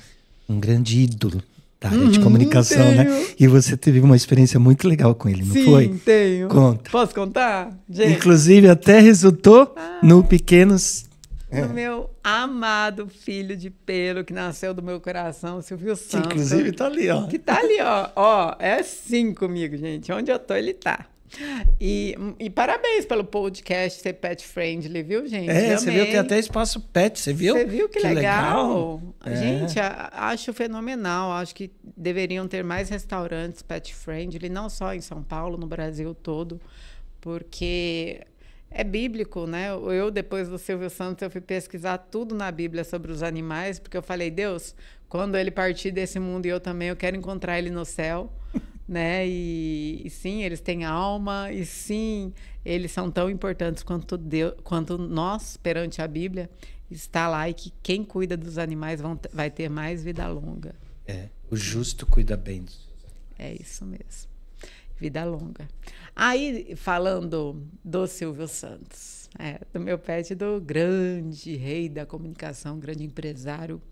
[SPEAKER 1] um grande ídolo da área de comunicação,
[SPEAKER 2] tenho.
[SPEAKER 1] né? E você teve uma experiência muito legal com ele, não foi?
[SPEAKER 2] Sim, tenho.
[SPEAKER 1] Conta.
[SPEAKER 2] Posso contar? Gente,
[SPEAKER 1] inclusive até resultou no Pequenos...
[SPEAKER 2] no meu amado filho de pelo que nasceu do meu coração, Silvio Santos.
[SPEAKER 1] Que inclusive tá ali, ó.
[SPEAKER 2] Que tá ali, ó. Ó, é assim comigo, gente. Onde eu tô, ele tá. E parabéns pelo podcast ser pet friendly, viu, gente?
[SPEAKER 1] Você viu que tem até espaço pet, você viu?
[SPEAKER 2] Você viu que legal?
[SPEAKER 1] É.
[SPEAKER 2] Gente, acho fenomenal. Acho que deveriam ter mais restaurantes pet friendly, não só em São Paulo, no Brasil todo, porque é bíblico, né? Eu, depois do Silvio Santos, eu fui pesquisar tudo na Bíblia sobre os animais, porque eu falei, Deus, quando ele partir desse mundo e eu também, eu quero encontrar ele no céu. Né? E sim, eles têm alma, e sim, eles são tão importantes quanto nós perante a Bíblia. Está lá, e que quem cuida dos animais vai ter mais vida longa.
[SPEAKER 1] O justo cuida bem dos seus animais.
[SPEAKER 2] É isso mesmo. Vida longa. Aí, falando do Silvio Santos, do meu pet, do grande rei da comunicação, grande empresário,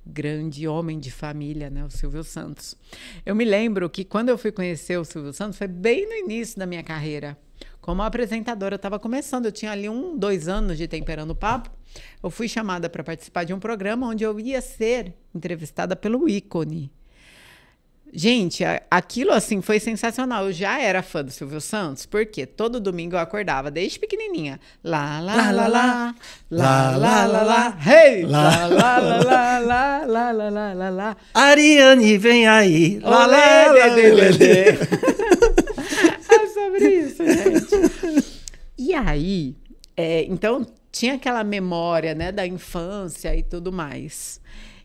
[SPEAKER 2] grande homem de família, né, o Silvio Santos. Eu me lembro que quando eu fui conhecer o Silvio Santos, foi bem no início da minha carreira. Como apresentadora, eu estava começando, eu tinha ali 2 anos de Temperando o Papo. Eu fui chamada para participar de um programa onde eu ia ser entrevistada pelo ícone. Gente, aquilo assim foi sensacional. Eu já era fã do Silvio Santos, porque todo domingo eu acordava desde pequenininha. Lá, lá, lá, lá, lá, lá, lá, lá, hey! Lá, lá, lá, lá, lá, lá, lá, lá, lá, lá.
[SPEAKER 1] Ariane, vem aí. Lá, lá, lá,
[SPEAKER 2] é sobre isso, gente. E aí, então, tinha aquela memória, né, da infância e tudo mais.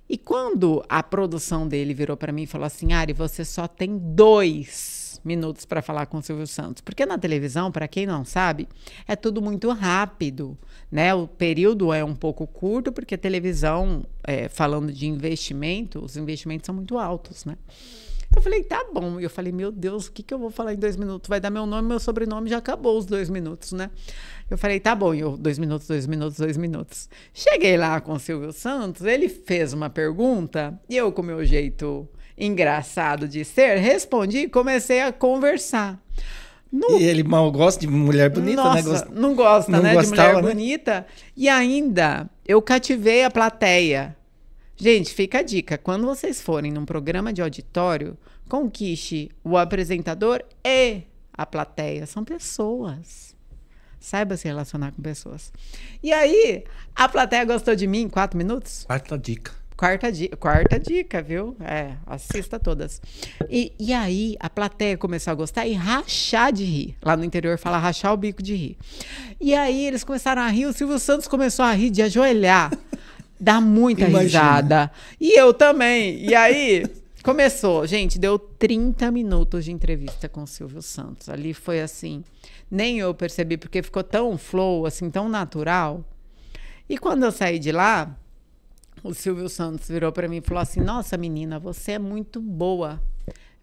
[SPEAKER 2] E quando a produção dele virou para mim e falou assim, Ari, você só tem 2 minutos para falar com o Silvio Santos. Porque na televisão, para quem não sabe, é tudo muito rápido, né? O período é um pouco curto, porque a televisão, falando de investimento, os investimentos são muito altos, né? Eu falei, tá bom. E eu falei, meu Deus, o que eu vou falar em 2 minutos? Vai dar meu nome, meu sobrenome, já acabou os 2 minutos, né? Eu falei, tá bom. E eu, 2 minutos, 2 minutos, 2 minutos. Cheguei lá com o Silvio Santos, ele fez uma pergunta, e eu, com o meu jeito engraçado de ser, respondi e comecei a conversar.
[SPEAKER 1] E ele mal gosta de mulher bonita,
[SPEAKER 2] Nossa,
[SPEAKER 1] né?
[SPEAKER 2] não gosta,
[SPEAKER 1] não
[SPEAKER 2] né?
[SPEAKER 1] gostava,
[SPEAKER 2] de mulher bonita. E ainda, eu cativei a plateia. Gente, fica a dica. Quando vocês forem num programa de auditório, conquiste o apresentador e a plateia. São pessoas. Saiba se relacionar com pessoas. E aí, a plateia gostou de mim em 4 minutos?
[SPEAKER 1] Quarta dica.
[SPEAKER 2] Quarta dica, viu? Assista todas. E aí, a plateia começou a gostar e rachar de rir. Lá no interior fala rachar o bico de rir. E aí, eles começaram a rir. O Silvio Santos começou a rir de ajoelhar. Dá muita risada. E eu também. E aí, começou. Gente, deu 30 minutos de entrevista com o Silvio Santos. Ali foi assim, nem eu percebi, porque ficou tão flow, assim, tão natural. E quando eu saí de lá, o Silvio Santos virou para mim e falou assim, nossa, menina, você é muito boa.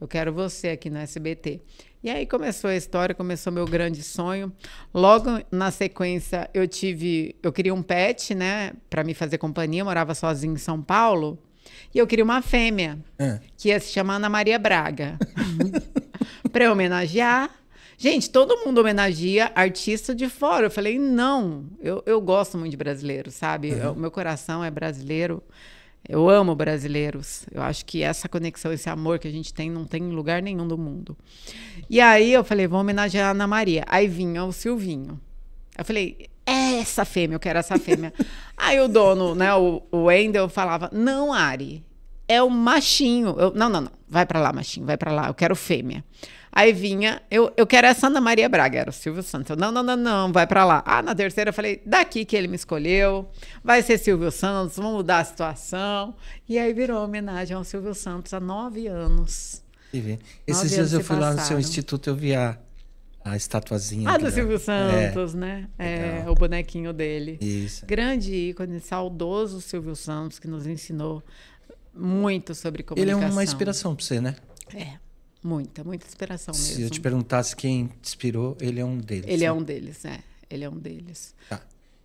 [SPEAKER 2] Eu quero você aqui no SBT. E aí começou a história, começou meu grande sonho. Logo na sequência, eu queria um pet, né, para me fazer companhia. Eu morava sozinha em São Paulo. E eu queria uma fêmea, que ia se chamar Ana Maria Braga. Para eu homenagear. Gente, todo mundo homenageia artista de fora. Eu falei, não, eu gosto muito de brasileiro, sabe? O meu coração é brasileiro. Eu amo brasileiros. Eu acho que essa conexão, esse amor que a gente tem, não tem em lugar nenhum do mundo. E aí eu falei, vou homenagear a Ana Maria. Aí vinha o Silvinho. Eu falei, essa fêmea, eu quero essa fêmea. Aí o dono, né, o Wendel, falava, não, Ari, é o machinho. Não, vai pra lá, machinho, vai pra lá, eu quero fêmea. Aí vinha, eu quero essa Ana Maria Braga, era o Silvio Santos. Eu, não, vai pra lá. Ah, na terceira eu falei, daqui que ele me escolheu, vai ser Silvio Santos, vamos mudar a situação. E aí virou homenagem ao Silvio Santos há 9 anos.
[SPEAKER 1] Esses dias eu fui lá no seu instituto, eu vi a estatuazinha.
[SPEAKER 2] Do Silvio Santos, né? É, o bonequinho dele.
[SPEAKER 1] Isso.
[SPEAKER 2] Grande ícone, saudoso Silvio Santos, que nos ensinou muito sobre comunicação.
[SPEAKER 1] Ele é uma inspiração para você, né?
[SPEAKER 2] É, muita inspiração mesmo.
[SPEAKER 1] Se eu te perguntasse quem te inspirou, ele é um deles.
[SPEAKER 2] Ele é um deles, é. Ele é um deles.
[SPEAKER 1] Tá.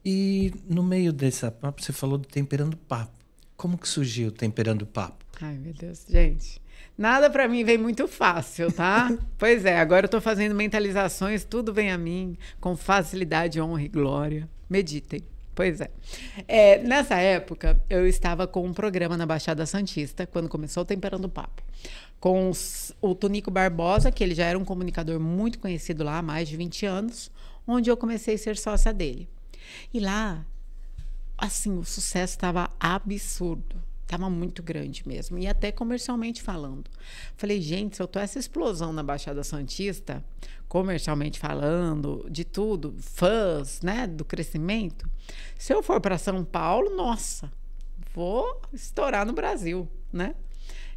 [SPEAKER 1] E no meio dessa papo, você falou do Temperando Papo. Como que surgiu o Temperando Papo?
[SPEAKER 2] Ai, meu Deus, gente. Nada para mim vem muito fácil, tá? Pois é, agora eu tô fazendo mentalizações, tudo vem a mim com facilidade, honra e glória. Meditem. Pois é. Nessa época, eu estava com um programa na Baixada Santista, quando começou o Temperando Papo, com o Tonico Barbosa, que ele já era um comunicador muito conhecido lá há mais de 20 anos, onde eu comecei a ser sócia dele. E lá, assim, o sucesso estava absurdo. Estava muito grande mesmo, e até comercialmente falando. Falei, gente, se eu tô essa explosão na Baixada Santista, comercialmente falando, de tudo, fãs, né, do crescimento, se eu for para São Paulo, nossa, vou estourar no Brasil, né?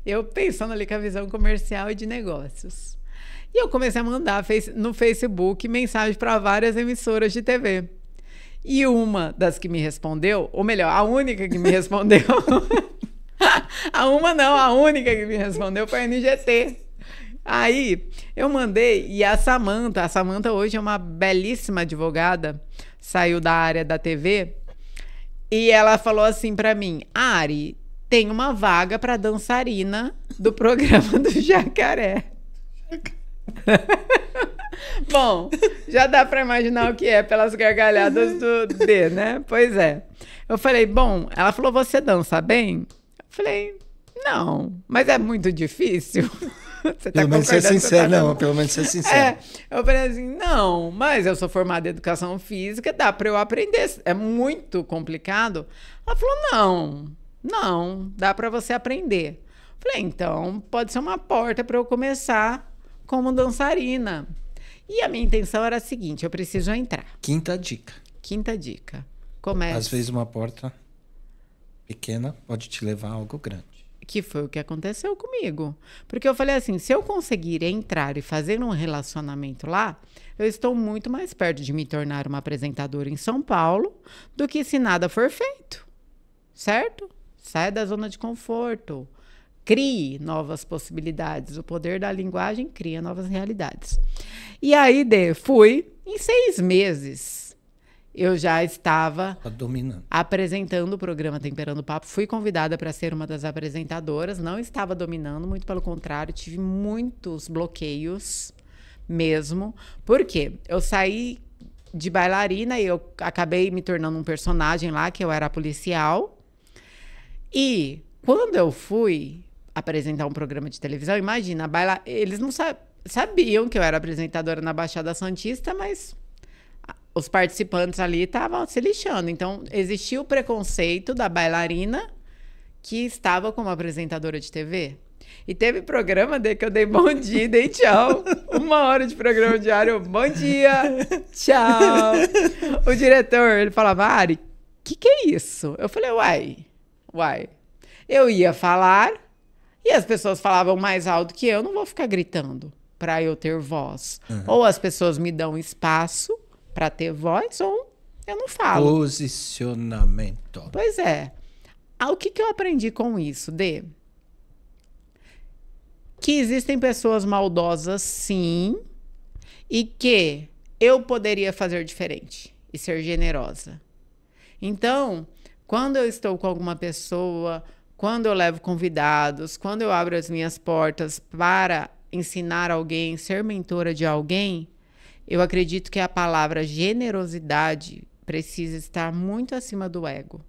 [SPEAKER 2] Eu pensando ali com a visão comercial e de negócios. E eu comecei a mandar no Facebook mensagem para várias emissoras de TV. E uma das que me respondeu, ou melhor, a única que me respondeu... a única que me respondeu foi a NGT. Aí eu mandei, e a Samanta hoje é uma belíssima advogada, saiu da área da TV, e ela falou assim pra mim, Ari, tem uma vaga pra dançarina do programa do Jacaré. Bom, já dá pra imaginar o que é pelas gargalhadas do D, né? Pois é. Eu falei, bom, ela falou, você dança bem? Falei, não, mas é muito difícil. Você tá
[SPEAKER 1] pelo menos ser sincero, não, pelo menos ser sincero.
[SPEAKER 2] Eu falei assim, não, mas eu sou formada em educação física, dá para eu aprender, é muito complicado. Ela falou, não, dá para você aprender. Falei, então pode ser uma porta para eu começar como dançarina. E a minha intenção era a seguinte, eu preciso entrar.
[SPEAKER 1] Quinta dica.
[SPEAKER 2] Comece.
[SPEAKER 1] Às vezes uma porta pequena pode te levar a algo grande.
[SPEAKER 2] Que foi o que aconteceu comigo. Porque eu falei assim, se eu conseguir entrar e fazer um relacionamento lá, eu estou muito mais perto de me tornar uma apresentadora em São Paulo do que se nada for feito. Certo? Saia da zona de conforto. Crie novas possibilidades. O poder da linguagem cria novas realidades. E aí, fui em 6 meses. Eu já estava apresentando o programa Temperando Papo. Fui convidada para ser uma das apresentadoras. Não estava dominando, muito pelo contrário. Tive muitos bloqueios mesmo. Por quê? Eu saí de bailarina e eu acabei me tornando um personagem lá, que eu era policial. E quando eu fui apresentar um programa de televisão, imagina, eles não sabiam que eu era apresentadora na Baixada Santista, mas... os participantes ali estavam se lixando. Então, existia o preconceito da bailarina que estava como apresentadora de TV. E teve programa que eu dei bom dia e dei tchau. 1 hora de programa diário, bom dia, tchau. O diretor, ele falava, Ari, que é isso? Eu falei, uai. Eu ia falar e as pessoas falavam mais alto que eu, não vou ficar gritando para eu ter voz. Uhum. Ou as pessoas me dão espaço para ter voz, ou eu não falo.
[SPEAKER 1] Posicionamento.
[SPEAKER 2] Pois é. O que eu aprendi com isso, Dê? Que existem pessoas maldosas, sim, e que eu poderia fazer diferente e ser generosa. Então, quando eu estou com alguma pessoa, quando eu levo convidados, quando eu abro as minhas portas para ensinar alguém, ser mentora de alguém, eu acredito que a palavra generosidade precisa estar muito acima do ego.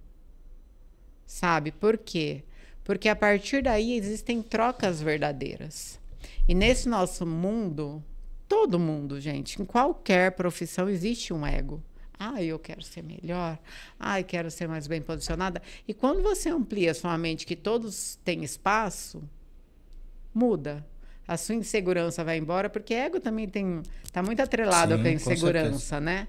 [SPEAKER 2] Sabe por quê? Porque a partir daí existem trocas verdadeiras. E nesse nosso mundo, todo mundo, gente, em qualquer profissão existe um ego. Ai, eu quero ser melhor. Ai, quero ser mais bem posicionada. E quando você amplia a sua mente que todos têm espaço, muda. A sua insegurança vai embora, porque ego também tá muito atrelado com a insegurança, né?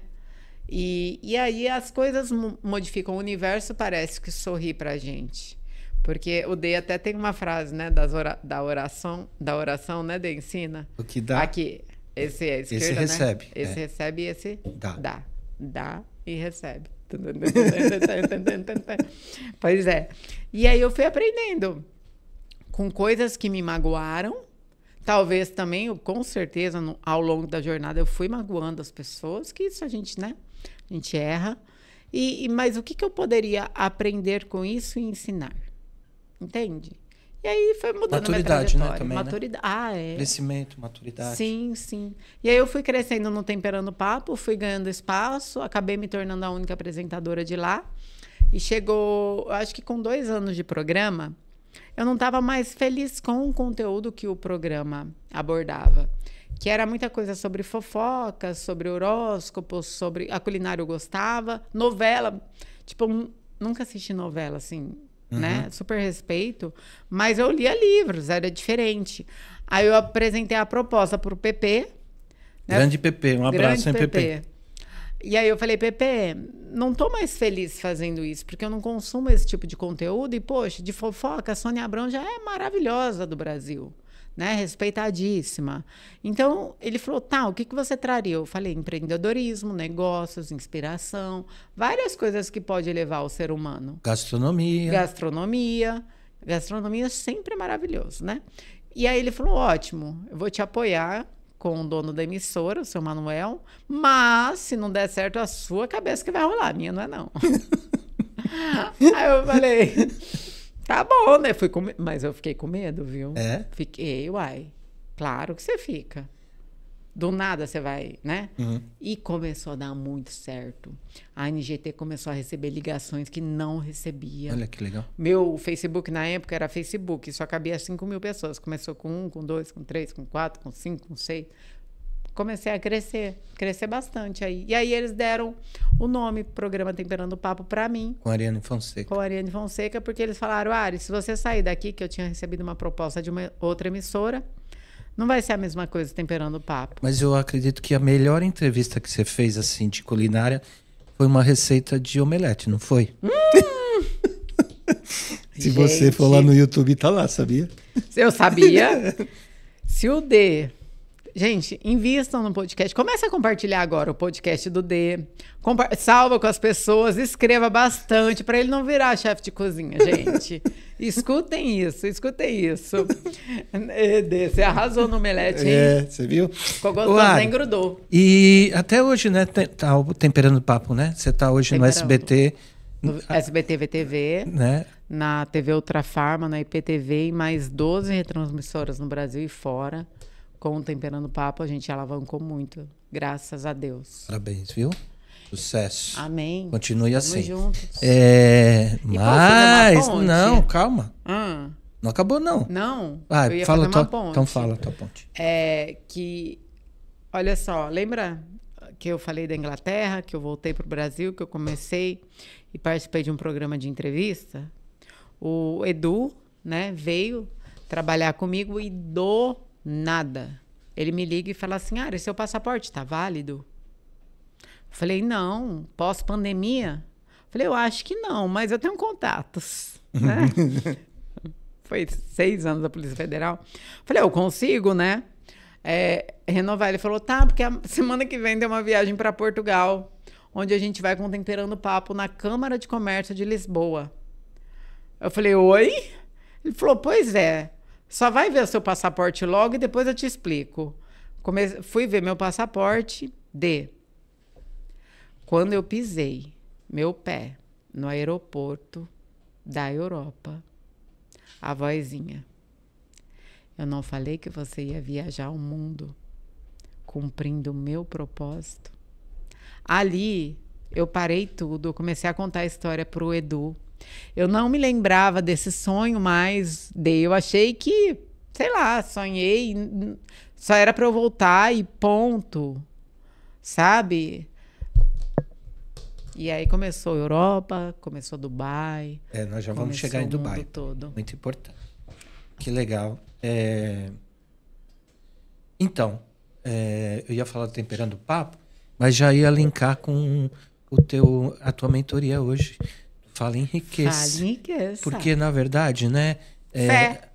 [SPEAKER 2] E aí as coisas modificam. O universo parece que sorri pra gente. Porque o D até tem uma frase, né, da oração, né, D, ensina.
[SPEAKER 1] O que dá.
[SPEAKER 2] Aqui, esse é a esquerda,
[SPEAKER 1] esse recebe.
[SPEAKER 2] Né? Esse recebe e esse
[SPEAKER 1] dá.
[SPEAKER 2] Dá e recebe. Pois é. E aí eu fui aprendendo com coisas que me magoaram. Talvez também, com certeza, ao longo da jornada eu fui magoando as pessoas, que isso a gente, né? A gente erra. Mas o que eu poderia aprender com isso e ensinar? Entende? E aí foi mudando
[SPEAKER 1] maturidade, né? Também,
[SPEAKER 2] maturidade.
[SPEAKER 1] Né?
[SPEAKER 2] Ah, é.
[SPEAKER 1] Crescimento, maturidade.
[SPEAKER 2] Sim, sim. E aí eu fui crescendo no Temperando Papo, fui ganhando espaço, acabei me tornando a única apresentadora de lá. E chegou, acho que com 2 anos de programa, eu não estava mais feliz com o conteúdo que o programa abordava. Que era muita coisa sobre fofocas, sobre horóscopos, sobre a culinária eu gostava, novela. Tipo, nunca assisti novela, assim, né? Super respeito. Mas eu lia livros, era diferente. Aí eu apresentei a proposta para o PP. Né?
[SPEAKER 1] Grande PP, um abraço, hein, PP.
[SPEAKER 2] E aí eu falei, PP, não tô mais feliz fazendo isso, porque eu não consumo esse tipo de conteúdo. E, poxa, de fofoca, a Sônia Abrão já é maravilhosa do Brasil, né? Respeitadíssima. Então, ele falou, tá, o que você traria? Eu falei, empreendedorismo, negócios, inspiração, várias coisas que pode levar o ser humano.
[SPEAKER 1] Gastronomia.
[SPEAKER 2] Gastronomia sempre é maravilhoso, né? E aí ele falou, ótimo, eu vou te apoiar com o dono da emissora, o seu Manuel, mas se não der certo, a sua cabeça que vai rolar, a minha não é não. Aí eu falei, tá bom, né? Mas eu fiquei com medo, viu?
[SPEAKER 1] É?
[SPEAKER 2] Fiquei, uai. Claro que você fica. Do nada você vai, né? E começou a dar muito certo. A NGT começou a receber ligações que não recebia.
[SPEAKER 1] Olha que legal.
[SPEAKER 2] Meu Facebook na época era Facebook, só cabia 5.000 pessoas. Começou com 1, com 2, com 3, com 4, com 5, com 6. Comecei a crescer bastante aí. E aí eles deram o nome Programa Temperando Papo para mim.
[SPEAKER 1] Com a Ariane Fonseca.
[SPEAKER 2] Com a Ariane Fonseca, porque eles falaram, Ari, se você sair daqui, que eu tinha recebido uma proposta de uma outra emissora, não vai ser a mesma coisa Temperando Papo.
[SPEAKER 1] Mas eu acredito que a melhor entrevista que você fez, assim, de culinária, foi uma receita de omelete, não foi? Se você for lá no YouTube, tá lá, sabia?
[SPEAKER 2] Eu sabia. Se o D... Gente, invistam no podcast. Comece a compartilhar agora o podcast do D. Salva com as pessoas, escreva bastante para ele não virar chefe de cozinha, gente. Escutem isso, escutem isso. D, você arrasou no omelete, hein?
[SPEAKER 1] É, você viu?
[SPEAKER 2] Ficou gostoso, nem grudou.
[SPEAKER 1] E até hoje, né, tá o Temperando Papo, né? Você tá hoje no SBT.
[SPEAKER 2] No SBT VTV,
[SPEAKER 1] né?
[SPEAKER 2] Na TV Ultrafarma, na IPTV e mais 12 retransmissoras no Brasil e fora. Com o Temperando Papo, a gente alavancou muito. Graças a Deus.
[SPEAKER 1] Parabéns, viu? Sucesso.
[SPEAKER 2] Amém.
[SPEAKER 1] Continue assim.
[SPEAKER 2] Juntos.
[SPEAKER 1] Mas... Não, calma. Não acabou, não.
[SPEAKER 2] Não?
[SPEAKER 1] Ah,
[SPEAKER 2] eu ia
[SPEAKER 1] fala
[SPEAKER 2] fazer uma ponte.
[SPEAKER 1] Então fala a tua ponte.
[SPEAKER 2] Olha só, lembra que eu falei da Inglaterra, que eu voltei para o Brasil, que eu comecei e participei de um programa de entrevista? O Edu, né, veio trabalhar comigo e nada. Ele me liga e fala assim, Ari, seu passaporte tá válido? Eu falei, não, pós-pandemia? Eu falei, eu acho que não, mas eu tenho contatos. Né? Foi 6 anos da Polícia Federal. Eu falei, eu consigo, né? Renovar. Ele falou, tá, porque a semana que vem tem uma viagem para Portugal, onde a gente vai com Temperando Papo na Câmara de Comércio de Lisboa. Eu falei, oi? Ele falou, pois é. Só vai ver o seu passaporte logo e depois eu te explico. Fui ver meu passaporte. Quando eu pisei meu pé no aeroporto da Europa, a vozinha, eu não falei que você ia viajar o mundo cumprindo o meu propósito? Ali, eu parei tudo, eu comecei a contar a história pro Edu. Eu não me lembrava desse sonho mais. Eu achei que, sei lá, sonhei, só era para eu voltar e ponto, sabe? E aí começou Europa, começou Dubai.
[SPEAKER 1] Nós já vamos chegar em Dubai.
[SPEAKER 2] O mundo todo.
[SPEAKER 1] Muito importante. Que legal. Então, eu ia falar do Temperando o Papo, mas já ia linkar com a tua mentoria hoje. Fala Enriqueça.
[SPEAKER 2] Fala Enriqueça.
[SPEAKER 1] Porque, na verdade, né?
[SPEAKER 2] Fé.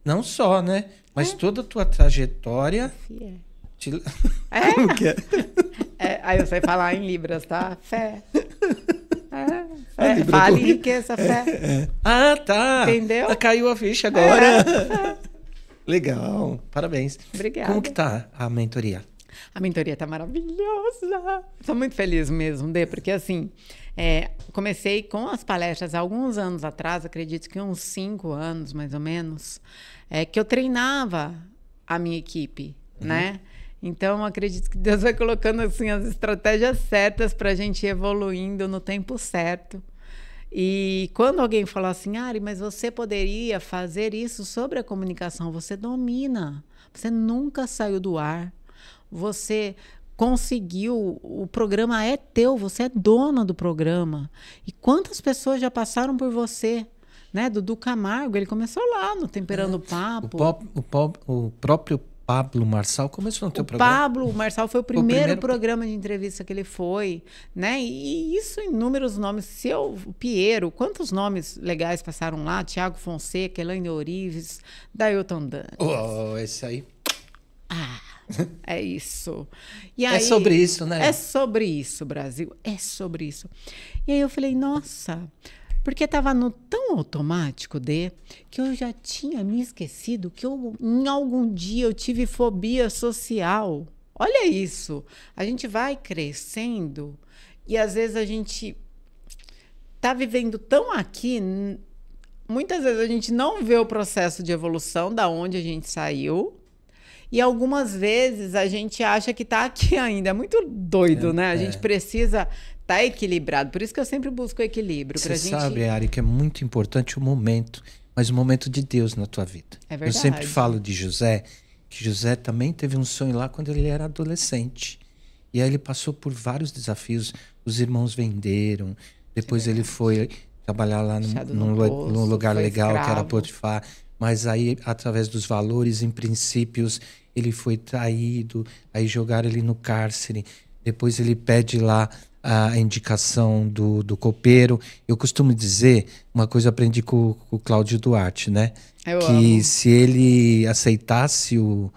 [SPEAKER 1] Não só, né? Mas toda a tua trajetória... Como que é?
[SPEAKER 2] Aí eu sei falar em Libras, tá? Fé. Fala Enriqueça, fé.
[SPEAKER 1] Ah, tá.
[SPEAKER 2] Entendeu?
[SPEAKER 1] Caiu a ficha agora. Legal. Parabéns.
[SPEAKER 2] Obrigada.
[SPEAKER 1] Como que tá a mentoria?
[SPEAKER 2] A mentoria tá maravilhosa. Estou muito feliz mesmo, Dê, porque assim, comecei com as palestras há alguns anos atrás, acredito que uns 5 anos, mais ou menos, que eu treinava a minha equipe, né? Então, acredito que Deus vai colocando assim, as estratégias certas para a gente ir evoluindo no tempo certo. E quando alguém falou assim, Ari, mas você poderia fazer isso sobre a comunicação, você domina, você nunca saiu do ar, você conseguiu, o programa é teu, você é dona do programa. E quantas pessoas já passaram por você? Né? Dudu Camargo, ele começou lá no Temperando o Papo.
[SPEAKER 1] O próprio Pablo Marçal começou no teu programa.
[SPEAKER 2] Pablo Marçal foi o primeiro programa de entrevista que ele foi, né? E isso inúmeros nomes. O Piero, quantos nomes legais passaram lá? Tiago Fonseca, Elaine Orives, Dailton Dantas.
[SPEAKER 1] Esse aí.
[SPEAKER 2] É isso. E aí,
[SPEAKER 1] é sobre isso, né?
[SPEAKER 2] É sobre isso, Brasil. É sobre isso. E aí eu falei, nossa... Porque estava tão automático, que eu já tinha me esquecido que em algum dia eu tive fobia social. Olha isso. A gente vai crescendo e às vezes a gente está vivendo tão aqui, muitas vezes a gente não vê o processo de evolução da onde a gente saiu. E algumas vezes a gente acha que está aqui ainda. É muito doido, né? A gente precisa estar equilibrado. Por isso que eu sempre busco o equilíbrio.
[SPEAKER 1] Você sabe, Ari, que é muito importante o momento, mas o momento de Deus na tua vida.
[SPEAKER 2] É verdade.
[SPEAKER 1] Eu sempre falo de José, que José também teve um sonho lá quando ele era adolescente. E aí ele passou por vários desafios. Os irmãos venderam. Depois ele foi trabalhar lá num lugar legal, escravo, que era Potifar. Mas aí, através dos valores e princípios, ele foi traído. Aí jogaram ele no cárcere. Depois ele pede lá a indicação do copeiro. Eu costumo dizer, uma coisa eu aprendi com o Cláudio Duarte, né? Se ele aceitasse o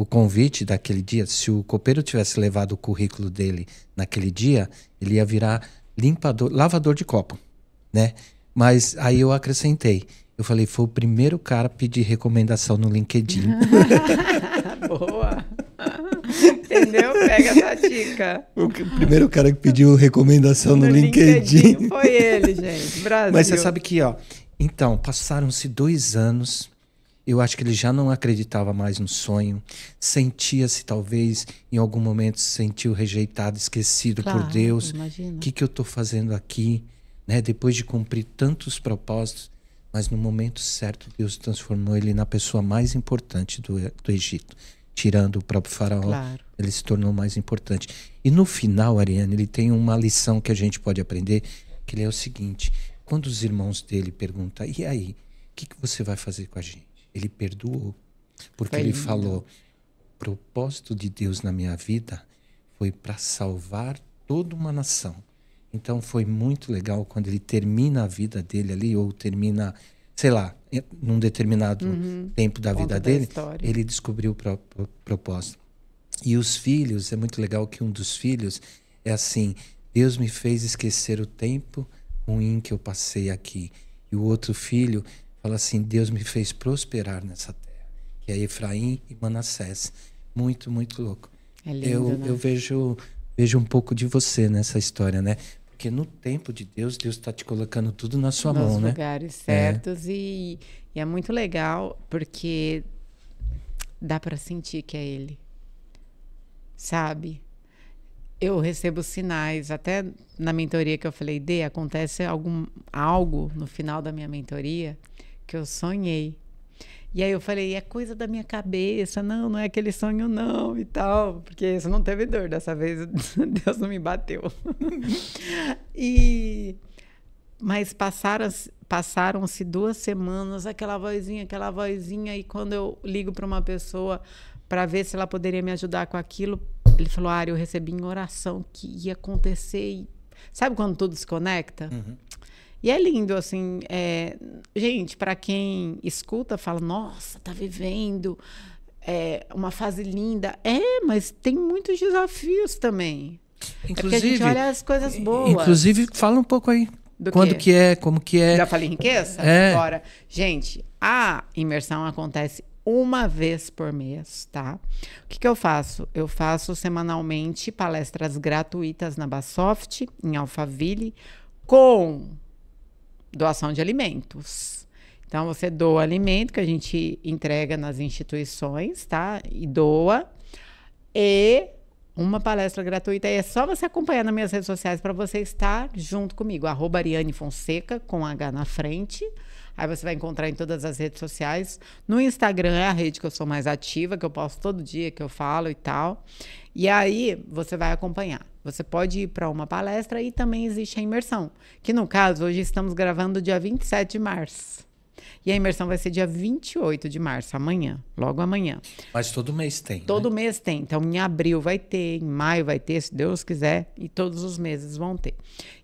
[SPEAKER 1] convite daquele dia, se o copeiro tivesse levado o currículo dele naquele dia, ele ia virar lavador de copo, né? Mas aí eu acrescentei. Eu falei, foi o primeiro cara a pedir recomendação no LinkedIn.
[SPEAKER 2] Boa! Entendeu? Pega essa dica.
[SPEAKER 1] O primeiro cara que pediu recomendação no LinkedIn.
[SPEAKER 2] Foi ele, gente. Brasil.
[SPEAKER 1] Mas você sabe que, então, passaram-se 2 anos. Eu acho que ele já não acreditava mais no sonho. Sentia-se, talvez, em algum momento, se sentiu rejeitado, esquecido por Deus. O que eu estou fazendo aqui? Né? Depois de cumprir tantos propósitos. Mas no momento certo, Deus transformou ele na pessoa mais importante do Egito. Tirando o próprio faraó, ele se tornou mais importante. E no final, Ariane, ele tem uma lição que a gente pode aprender, que ele é o seguinte: quando os irmãos dele perguntam, e aí, o que você vai fazer com a gente? Ele perdoou, porque ele falou, o propósito de Deus na minha vida foi para salvar toda uma nação. Então foi muito legal quando ele termina a vida dele ali, ou termina, sei lá, num determinado tempo da vida dele, ele descobriu o próprio propósito. E os filhos, é muito legal que um dos filhos é assim, Deus me fez esquecer o tempo ruim que eu passei aqui. E o outro filho fala assim, Deus me fez prosperar nessa terra. Que é Efraim e Manassés. Muito, muito louco.
[SPEAKER 2] É lindo, né?
[SPEAKER 1] Eu vejo um pouco de você nessa história, né? Porque no tempo de Deus, Deus está te colocando tudo na sua mão, né?
[SPEAKER 2] Nos lugares certos. E é muito legal porque dá para sentir que é Ele. Sabe? Eu recebo sinais, até na mentoria que eu falei, acontece algo no final da minha mentoria que eu sonhei. E aí eu falei, é coisa da minha cabeça, não é aquele sonho não e tal, porque isso não teve dor, dessa vez Deus não me bateu. Mas passaram-se 2 semanas, aquela vozinha, e quando eu ligo para uma pessoa para ver se ela poderia me ajudar com aquilo, ele falou, Ari, eu recebi em oração que ia acontecer. Sabe quando tudo se conecta?
[SPEAKER 1] Uhum.
[SPEAKER 2] E é lindo, assim, gente, para quem escuta, fala, nossa, tá vivendo uma fase linda. Mas tem muitos desafios também.
[SPEAKER 1] Inclusive,
[SPEAKER 2] porque a gente olha as coisas boas.
[SPEAKER 1] Inclusive, fala um pouco aí.
[SPEAKER 2] Do
[SPEAKER 1] quando
[SPEAKER 2] quê?
[SPEAKER 1] que é, como que é.
[SPEAKER 2] Já falei enriqueça? Agora, gente, a imersão acontece 1 vez por mês, tá? O que eu faço? Eu faço semanalmente palestras gratuitas na Basoft, em Alphaville, com doação de alimentos. Então, você doa alimento que a gente entrega nas instituições, tá? E doa. E uma palestra gratuita. E é só você acompanhar nas minhas redes sociais para você estar junto comigo. @ArianeFonseca, com H na frente. Aí você vai encontrar em todas as redes sociais. No Instagram é a rede que eu sou mais ativa, que eu posto todo dia, que eu falo e tal. E aí você vai acompanhar. Você pode ir para uma palestra e também existe a imersão. Que no caso, hoje estamos gravando dia 27 de março. E a imersão vai ser dia 28 de março, amanhã, logo amanhã.
[SPEAKER 1] Mas todo mês tem,
[SPEAKER 2] Todo
[SPEAKER 1] né?
[SPEAKER 2] mês tem. Então, em abril vai ter, em maio vai ter, se Deus quiser, e todos os meses vão ter.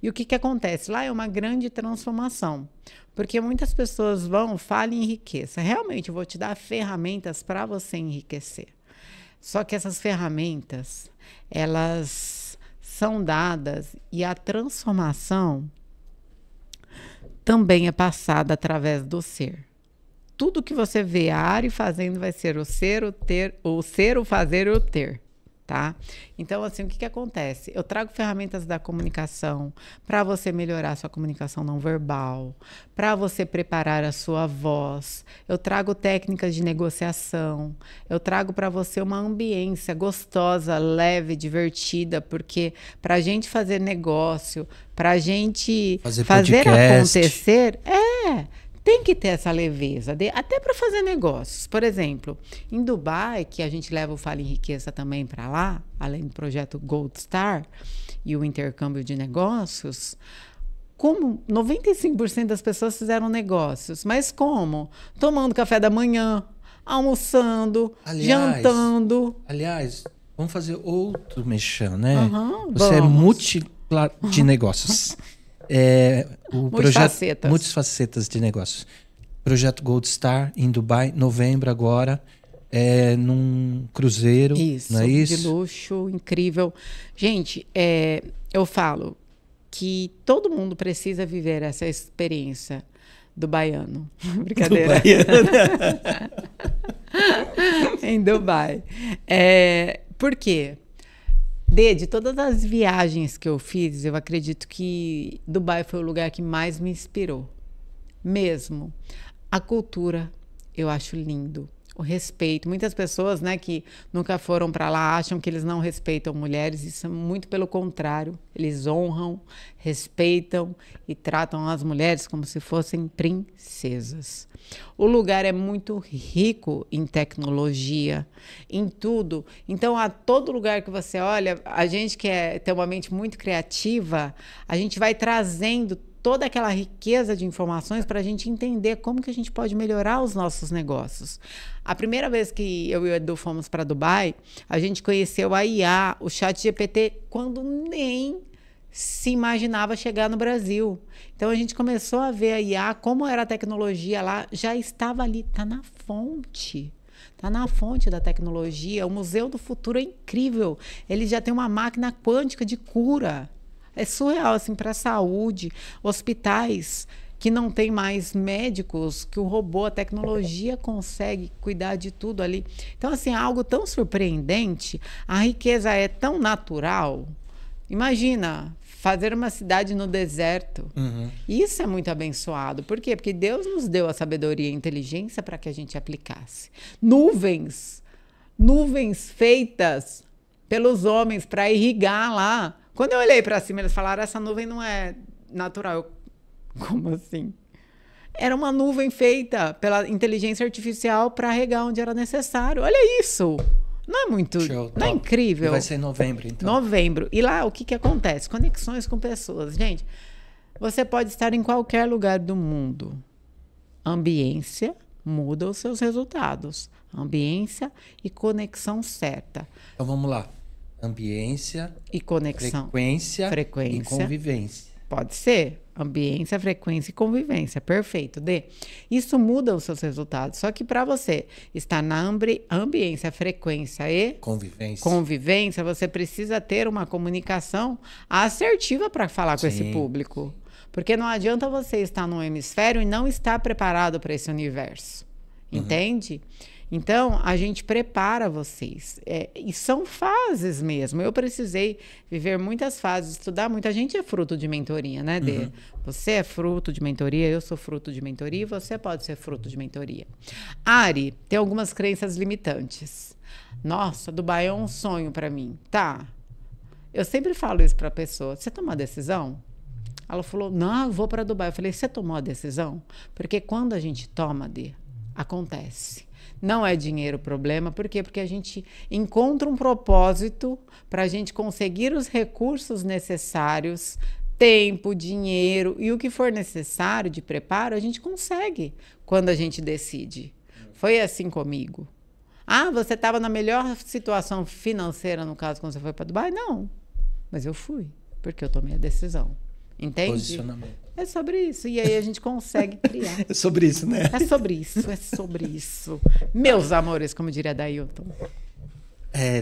[SPEAKER 2] E o que acontece? Lá é uma grande transformação. Porque muitas pessoas falam em riqueza. Realmente, eu vou te dar ferramentas para você enriquecer. Só que essas ferramentas, elas são dadas e a transformação também é passada através do ser. Tudo que você vê a Ari fazendo vai ser o ser, o ter, o ser, o fazer e o ter, tá? Então, assim, o que acontece? Eu trago ferramentas da comunicação para você melhorar a sua comunicação não verbal, para você preparar a sua voz. Eu trago técnicas de negociação. Eu trago para você uma ambiência gostosa, leve, divertida, porque para a gente fazer negócio, para a gente fazer acontecer, tem que ter essa leveza, até para fazer negócios. Por exemplo, em Dubai, que a gente leva o Fala em Riqueza também para lá, além do projeto Gold Star e o intercâmbio de negócios, como 95% das pessoas fizeram negócios, mas como? Tomando café da manhã, almoçando, jantando.
[SPEAKER 1] Aliás, vamos fazer outro mexão, né?
[SPEAKER 2] Vamos.
[SPEAKER 1] Você é múltipla de negócios. O projeto Multifacetas de Negócios. Projeto Gold Star em Dubai, novembro agora, num cruzeiro.
[SPEAKER 2] Isso,
[SPEAKER 1] não é isso?
[SPEAKER 2] De luxo, incrível. Gente, eu falo que todo mundo precisa viver essa experiência do baiano. Brincadeira.
[SPEAKER 1] Do baiano.
[SPEAKER 2] Em Dubai. Por quê? De todas as viagens que eu fiz, eu acredito que Dubai foi o lugar que mais me inspirou. Mesmo. A cultura, eu acho lindo. O respeito. Muitas pessoas, né, que nunca foram para lá acham que eles não respeitam mulheres. Isso é muito pelo contrário. Eles honram, respeitam e tratam as mulheres como se fossem princesas. O lugar é muito rico em tecnologia, em tudo. Então, a todo lugar que você olha, a gente que tem uma mente muito criativa, a gente vai trazendo toda aquela riqueza de informações para a gente entender como que a gente pode melhorar os nossos negócios. A primeira vez que eu e o Edu fomos para Dubai, a gente conheceu a IA, o ChatGPT, quando nem se imaginava chegar no Brasil. Então, a gente começou a ver a IA, como era a tecnologia lá, já estava ali, está na fonte. Está na fonte da tecnologia. O Museu do Futuro é incrível. Ele já tem uma máquina quântica de cura. É surreal, assim, para a saúde. Hospitais que não tem mais médicos, que o robô, a tecnologia consegue cuidar de tudo ali. Então, assim, é algo tão surpreendente. A riqueza é tão natural. Imagina fazer uma cidade no deserto. Isso é muito abençoado. Por quê? Porque Deus nos deu a sabedoria e a inteligência para que a gente aplicasse. Nuvens feitas pelos homens para irrigar lá. Quando eu olhei para cima, eles falaram, essa nuvem não é natural. Como assim? Era uma nuvem feita pela inteligência artificial para regar onde era necessário. Olha isso! Não é muito...
[SPEAKER 1] Show,
[SPEAKER 2] não é incrível?
[SPEAKER 1] E vai ser em novembro, então.
[SPEAKER 2] Novembro. E lá, o que acontece? Conexões com pessoas. Gente, você pode estar em qualquer lugar do mundo. Ambiência muda os seus resultados. Ambiência e conexão certa.
[SPEAKER 1] Então vamos lá. Ambiência,
[SPEAKER 2] E conexão.
[SPEAKER 1] frequência e convivência.
[SPEAKER 2] Pode ser. Ambiência, frequência e convivência. Perfeito, Dê. Isso muda os seus resultados. Só que para você estar na ambiência, frequência e convivência, você precisa ter uma comunicação assertiva para falar com esse público. Porque não adianta você estar num hemisfério e não estar preparado para esse universo. Entende? Então, a gente prepara vocês. E são fases mesmo. Eu precisei viver muitas fases, estudar. Muita gente é fruto de mentoria, né, Dê? Você é fruto de mentoria, eu sou fruto de mentoria e você pode ser fruto de mentoria. Ari, tem algumas crenças limitantes. Nossa, Dubai é um sonho para mim. Tá. Eu sempre falo isso para a pessoa. Você tomou a decisão? Ela falou, não, eu vou para Dubai. Eu falei, você tomou a decisão? Porque quando a gente toma, Dê, acontece. Não é dinheiro o problema, por quê? Porque a gente encontra um propósito para a gente conseguir os recursos necessários, tempo, dinheiro e o que for necessário de preparo, a gente consegue quando a gente decide. Foi assim comigo. Ah, você estava na melhor situação financeira, no caso, quando você foi para Dubai? Não, mas eu fui, porque eu tomei a decisão. Entende?
[SPEAKER 1] Posicionamento.
[SPEAKER 2] É sobre isso. E aí a gente consegue criar.
[SPEAKER 1] É sobre isso, né?
[SPEAKER 2] É sobre isso, é sobre isso. Meus amores, como diria Dailton.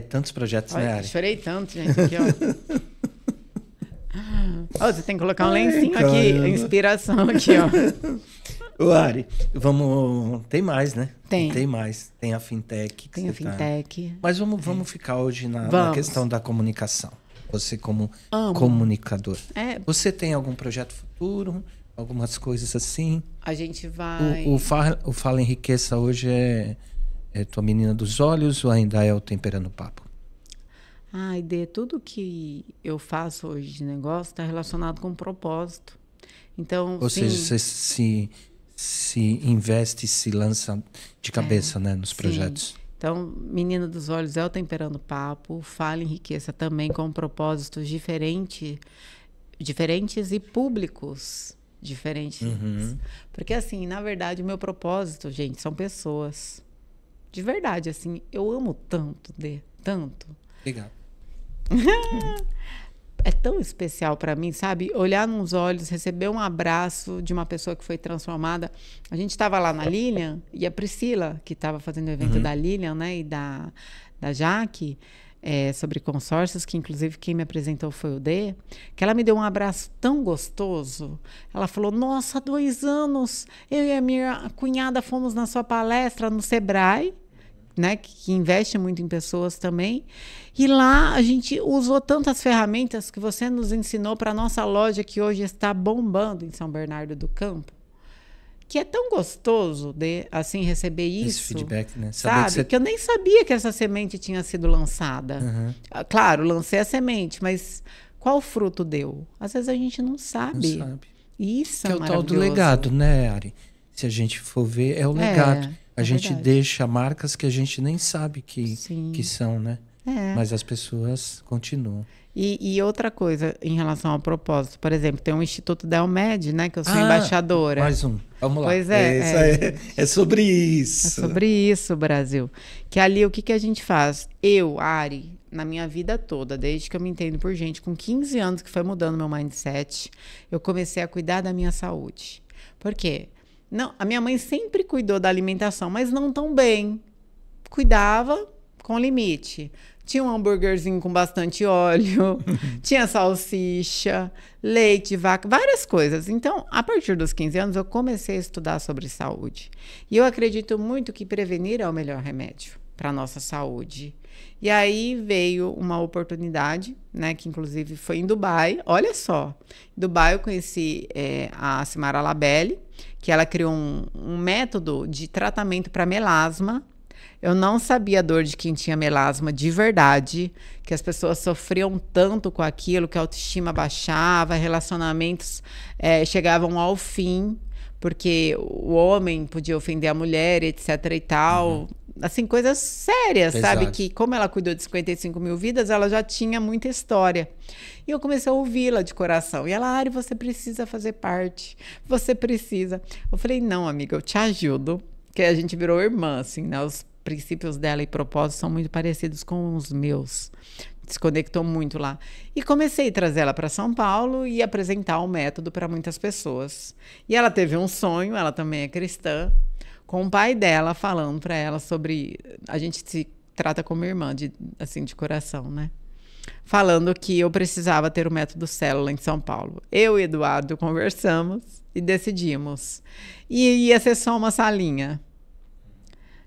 [SPEAKER 1] Tantos projetos,
[SPEAKER 2] Olha,
[SPEAKER 1] né, Ari?
[SPEAKER 2] chorei tanto, gente, aqui, ó. Você tem que colocar um lencinho aqui, inspiração aqui, ó.
[SPEAKER 1] Ô, Ari, tem mais, né?
[SPEAKER 2] Tem
[SPEAKER 1] mais. Tem a fintech.
[SPEAKER 2] Tem a fintech.
[SPEAKER 1] Mas vamos ficar hoje na questão da comunicação. Você como comunicador. Você tem algum projeto futuro? Algumas coisas assim?
[SPEAKER 2] A gente vai...
[SPEAKER 1] O Fala Enriqueça hoje é tua menina dos olhos ou ainda é o Temperando Papo?
[SPEAKER 2] Ai, Dê, tudo que eu faço hoje de negócio está relacionado com propósito. Então,
[SPEAKER 1] ou seja, você se investe, se lança de cabeça, né, nos projetos.
[SPEAKER 2] Então, Menina dos Olhos é o Temperando Papo, Fala Enriqueça também com propósitos diferentes e públicos diferentes. Porque, assim, na verdade, o meu propósito, gente, são pessoas. De verdade, assim, eu amo tanto, Dê, tanto.
[SPEAKER 1] Obrigado.
[SPEAKER 2] É tão especial para mim, sabe? Olhar nos olhos, receber um abraço de uma pessoa que foi transformada. A gente estava lá na Lilian, e a Priscila, que estava fazendo o evento da Lilian, né? E da Jaque, sobre consórcios, que inclusive quem me apresentou foi o Dê, que ela me deu um abraço tão gostoso. Ela falou, nossa, há 2 anos, eu e a minha cunhada fomos na sua palestra no Sebrae, né, que investe muito em pessoas também. E lá a gente usou tantas ferramentas que você nos ensinou para a nossa loja, que hoje está bombando em São Bernardo do Campo. Que é tão gostoso de assim receber isso.
[SPEAKER 1] Esse feedback, né?
[SPEAKER 2] Sabe? Que eu nem sabia que essa semente tinha sido lançada. Claro, lancei a semente, mas qual fruto deu? Às vezes a gente não sabe.
[SPEAKER 1] Não sabe.
[SPEAKER 2] Isso
[SPEAKER 1] que
[SPEAKER 2] é
[SPEAKER 1] o tal do legado, né, Ari? Se a gente for ver, é o legado. A gente
[SPEAKER 2] verdade.
[SPEAKER 1] deixa marcas que a gente nem sabe que são, né? Mas as pessoas continuam.
[SPEAKER 2] E outra coisa em relação ao propósito, por exemplo, tem o Instituto Delmed, né? Que eu sou embaixadora.
[SPEAKER 1] Mais um. Vamos lá.
[SPEAKER 2] Pois
[SPEAKER 1] é sobre isso.
[SPEAKER 2] É sobre isso, Brasil. Que ali o que a gente faz? Eu, Ari, na minha vida toda, desde que eu me entendo por gente, com 15 anos que foi mudando meu mindset, eu comecei a cuidar da minha saúde. Por quê? Não, a minha mãe sempre cuidou da alimentação, mas não tão bem. Cuidava com limite. Tinha um hambúrguerzinho com bastante óleo, tinha salsicha, leite, vaca, várias coisas. Então, a partir dos 15 anos, eu comecei a estudar sobre saúde. E eu acredito muito que prevenir é o melhor remédio para a nossa saúde. E aí veio uma oportunidade, né, que inclusive foi em Dubai. Olha só, em Dubai eu conheci a Simara Labelli, que ela criou um método de tratamento para melasma. Eu não sabia a dor de quem tinha melasma de verdade, que as pessoas sofriam tanto com aquilo, que a autoestima baixava, relacionamentos chegavam ao fim, porque o homem podia ofender a mulher, etc e tal. Assim, coisas sérias,
[SPEAKER 1] Pesado.
[SPEAKER 2] sabe? Que como ela cuidou de 55 mil vidas, ela já tinha muita história. E eu comecei a ouvi-la de coração. E ela, Ari, você precisa fazer parte. Você precisa. Eu falei, não, amiga, eu te ajudo. Porque a gente virou irmã, assim, né? Os princípios dela e propósitos são muito parecidos com os meus. Se conectou muito lá. E comecei a trazer ela para São Paulo e apresentar o método para muitas pessoas. E ela teve um sonho, ela também é cristã, com o pai dela falando para ela sobre... A gente se trata como irmã, assim, de coração, né? Falando que eu precisava ter o método Célula em São Paulo. Eu e Eduardo conversamos e decidimos. E ia ser só uma salinha.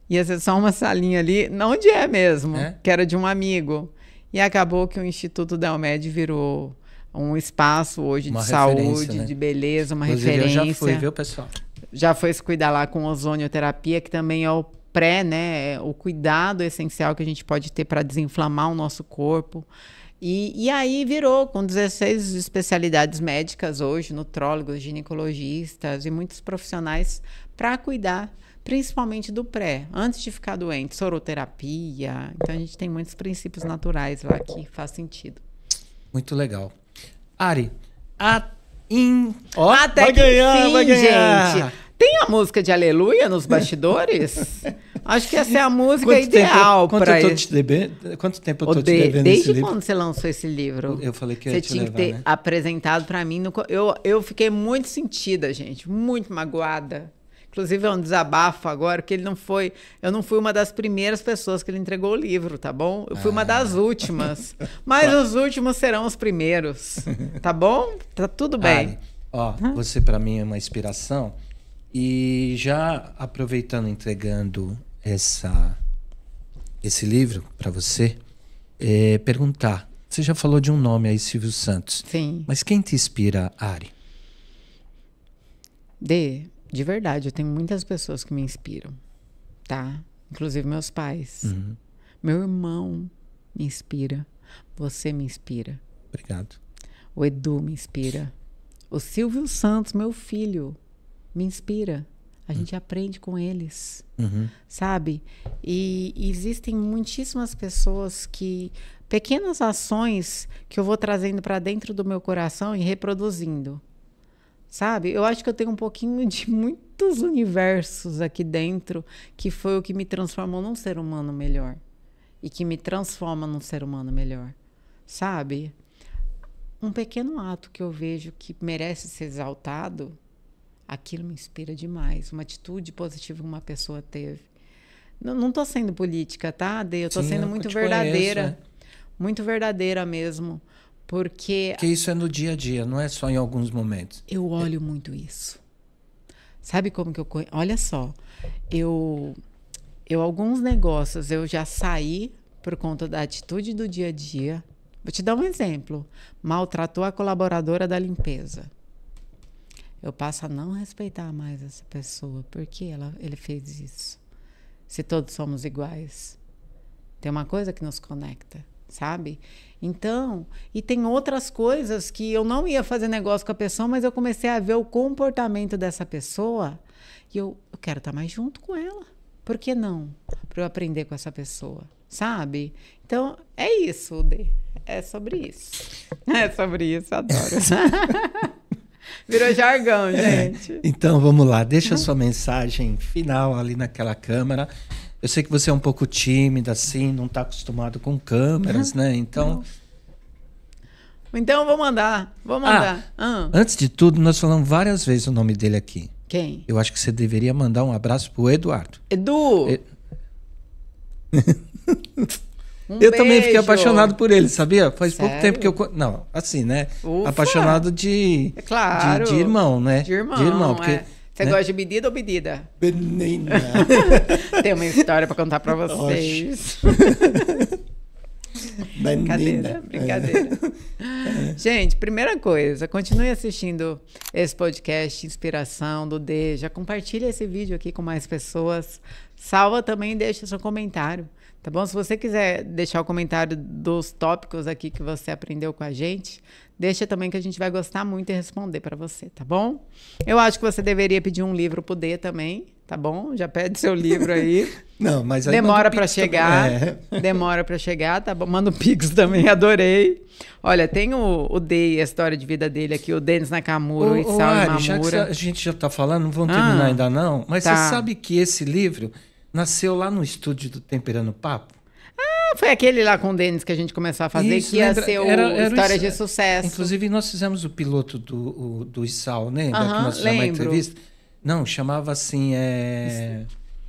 [SPEAKER 2] Ia ser só uma salinha ali, onde é mesmo, que era de um amigo. E acabou que o Instituto Delmed virou um espaço hoje de saúde, né? De beleza, uma referência.
[SPEAKER 1] Eu já fui, viu, pessoal?
[SPEAKER 2] Já foi se cuidar lá com ozonioterapia, que também é o pré, né? É o cuidado essencial que a gente pode ter para desinflamar o nosso corpo. E aí virou com 16 especialidades médicas hoje, nutrólogos, ginecologistas e muitos profissionais para cuidar, principalmente do pré, antes de ficar doente, soroterapia. Então a gente tem muitos princípios naturais lá que faz sentido.
[SPEAKER 1] Muito legal. Ari,
[SPEAKER 2] até
[SPEAKER 1] vai
[SPEAKER 2] que
[SPEAKER 1] ganhar,
[SPEAKER 2] enfim,
[SPEAKER 1] vai ganhar.
[SPEAKER 2] gente. Tem a música de Aleluia nos bastidores? Acho que essa é a música ideal para isso.
[SPEAKER 1] Quanto tempo eu tô te devendo
[SPEAKER 2] desde
[SPEAKER 1] esse livro?
[SPEAKER 2] quando você lançou esse livro?
[SPEAKER 1] Eu falei que eu
[SPEAKER 2] você
[SPEAKER 1] ia te
[SPEAKER 2] tinha
[SPEAKER 1] levar,
[SPEAKER 2] que ter
[SPEAKER 1] né?
[SPEAKER 2] apresentado para mim. Eu fiquei muito sentida, gente. Muito magoada. Inclusive, é um desabafo agora, que eu não fui uma das primeiras pessoas que ele entregou o livro, tá bom? Eu fui uma das últimas. Mas os últimos serão os primeiros, tá bom? Tá tudo bem.
[SPEAKER 1] Ari, você para mim é uma inspiração. E já aproveitando, entregando esse livro para você, perguntar. Você já falou de um nome aí, Silvio Santos.
[SPEAKER 2] Sim.
[SPEAKER 1] Mas quem te inspira, Ari?
[SPEAKER 2] De verdade, eu tenho muitas pessoas que me inspiram, tá? Inclusive meus pais. Meu irmão me inspira. Você me inspira.
[SPEAKER 1] Obrigado.
[SPEAKER 2] O Edu me inspira. O Silvio Santos, meu filho, me inspira. A gente aprende com eles, sabe? E existem muitíssimas pessoas pequenas ações que eu vou trazendo para dentro do meu coração e reproduzindo. Sabe? Eu acho que eu tenho um pouquinho de muitos universos aqui dentro, que foi o que me transformou num ser humano melhor. E que me transforma num ser humano melhor. Sabe? Um pequeno ato que eu vejo que merece ser exaltado, aquilo me inspira demais. Uma atitude positiva que uma pessoa teve. Não estou sendo política, tá, Dê? Eu estou sendo muito verdadeira.
[SPEAKER 1] Conheço,
[SPEAKER 2] muito verdadeira mesmo. Porque
[SPEAKER 1] isso é no dia a dia, não é só em alguns momentos.
[SPEAKER 2] Eu olho muito isso. Sabe como que eu... Olha só, eu alguns negócios eu já saí por conta da atitude do dia a dia. Vou te dar um exemplo. Maltratou a colaboradora da limpeza. Eu passo a não respeitar mais essa pessoa. Por que ele fez isso? Se todos somos iguais. Tem uma coisa que nos conecta, sabe? Então, e tem outras coisas que eu não ia fazer negócio com a pessoa, mas eu comecei a ver o comportamento dessa pessoa e eu quero estar mais junto com ela. Por que não? Para eu aprender com essa pessoa, sabe? Então, é isso, Dê. É sobre isso. É sobre isso, adoro. Virou jargão, gente.
[SPEAKER 1] Então, vamos lá. Deixa a sua mensagem final ali naquela câmera. Eu sei que você é um pouco tímida, assim, não está acostumado com câmeras, né? Então...
[SPEAKER 2] Então, vou mandar.
[SPEAKER 1] Antes de tudo, nós falamos várias vezes o nome dele aqui.
[SPEAKER 2] Quem?
[SPEAKER 1] Eu acho que você deveria mandar um abraço pro Eduardo.
[SPEAKER 2] Edu!
[SPEAKER 1] Eu também fiquei apaixonado por ele, sabia? Faz
[SPEAKER 2] Sério?
[SPEAKER 1] pouco tempo que eu... Não, assim, né?
[SPEAKER 2] Ufa!
[SPEAKER 1] Apaixonado de...
[SPEAKER 2] Claro.
[SPEAKER 1] De irmão, né?
[SPEAKER 2] De irmão,
[SPEAKER 1] porque...
[SPEAKER 2] Você gosta de medida ou medida?
[SPEAKER 1] Menina.
[SPEAKER 2] Tem uma história para contar para vocês. Brincadeira. Gente, primeira coisa, continue assistindo esse podcast Inspiração do Dê. Já compartilha esse vídeo aqui com mais pessoas. Salva também e deixa seu comentário. Tá bom? Se você quiser deixar o comentário dos tópicos aqui que você aprendeu com a gente, deixa também que a gente vai gostar muito e responder para você, tá bom? Eu acho que você deveria pedir um livro pro D também, tá bom? Já pede seu livro aí.
[SPEAKER 1] Não, mas aí
[SPEAKER 2] demora para chegar. Demora para chegar, tá bom? Manda o Pix também, adorei. Olha, tem o D e a história de vida dele aqui, o Denis Nakamura, o Isao Imamura.
[SPEAKER 1] Já que a gente já tá falando, não vamos terminar ainda não, mas você sabe que esse livro nasceu lá no estúdio do Temperando Papo?
[SPEAKER 2] Foi aquele lá com o Denis que a gente começou a fazer, que ia ser História de Sucesso.
[SPEAKER 1] Inclusive, nós fizemos o piloto do Isao, né? Que nós fizemos uma entrevista. Não, chamava assim,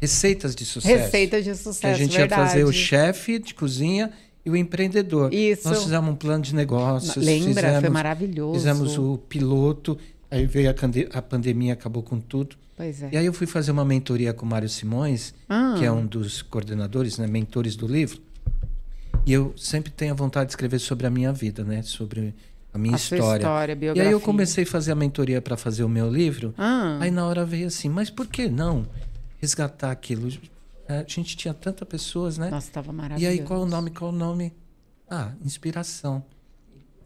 [SPEAKER 1] Receitas de Sucesso.
[SPEAKER 2] Receitas de Sucesso,
[SPEAKER 1] que a gente ia fazer o chefe de cozinha e o empreendedor.
[SPEAKER 2] Isso.
[SPEAKER 1] Nós fizemos um plano de negócios.
[SPEAKER 2] Lembra? Foi maravilhoso.
[SPEAKER 1] Fizemos o piloto, aí veio a pandemia, acabou com tudo.
[SPEAKER 2] Pois é.
[SPEAKER 1] E aí eu fui fazer uma mentoria com o Mário Simões, que é um dos coordenadores, né, mentores do livro. E eu sempre tenho a vontade de escrever sobre a minha vida, né? Sobre a minha história.
[SPEAKER 2] Biografia.
[SPEAKER 1] E aí eu comecei a fazer a mentoria para fazer o meu livro. Aí na hora veio assim, mas por que não resgatar aquilo? A gente tinha tantas pessoas, né?
[SPEAKER 2] Nossa, estava maravilhoso.
[SPEAKER 1] E aí qual o nome? Inspiração.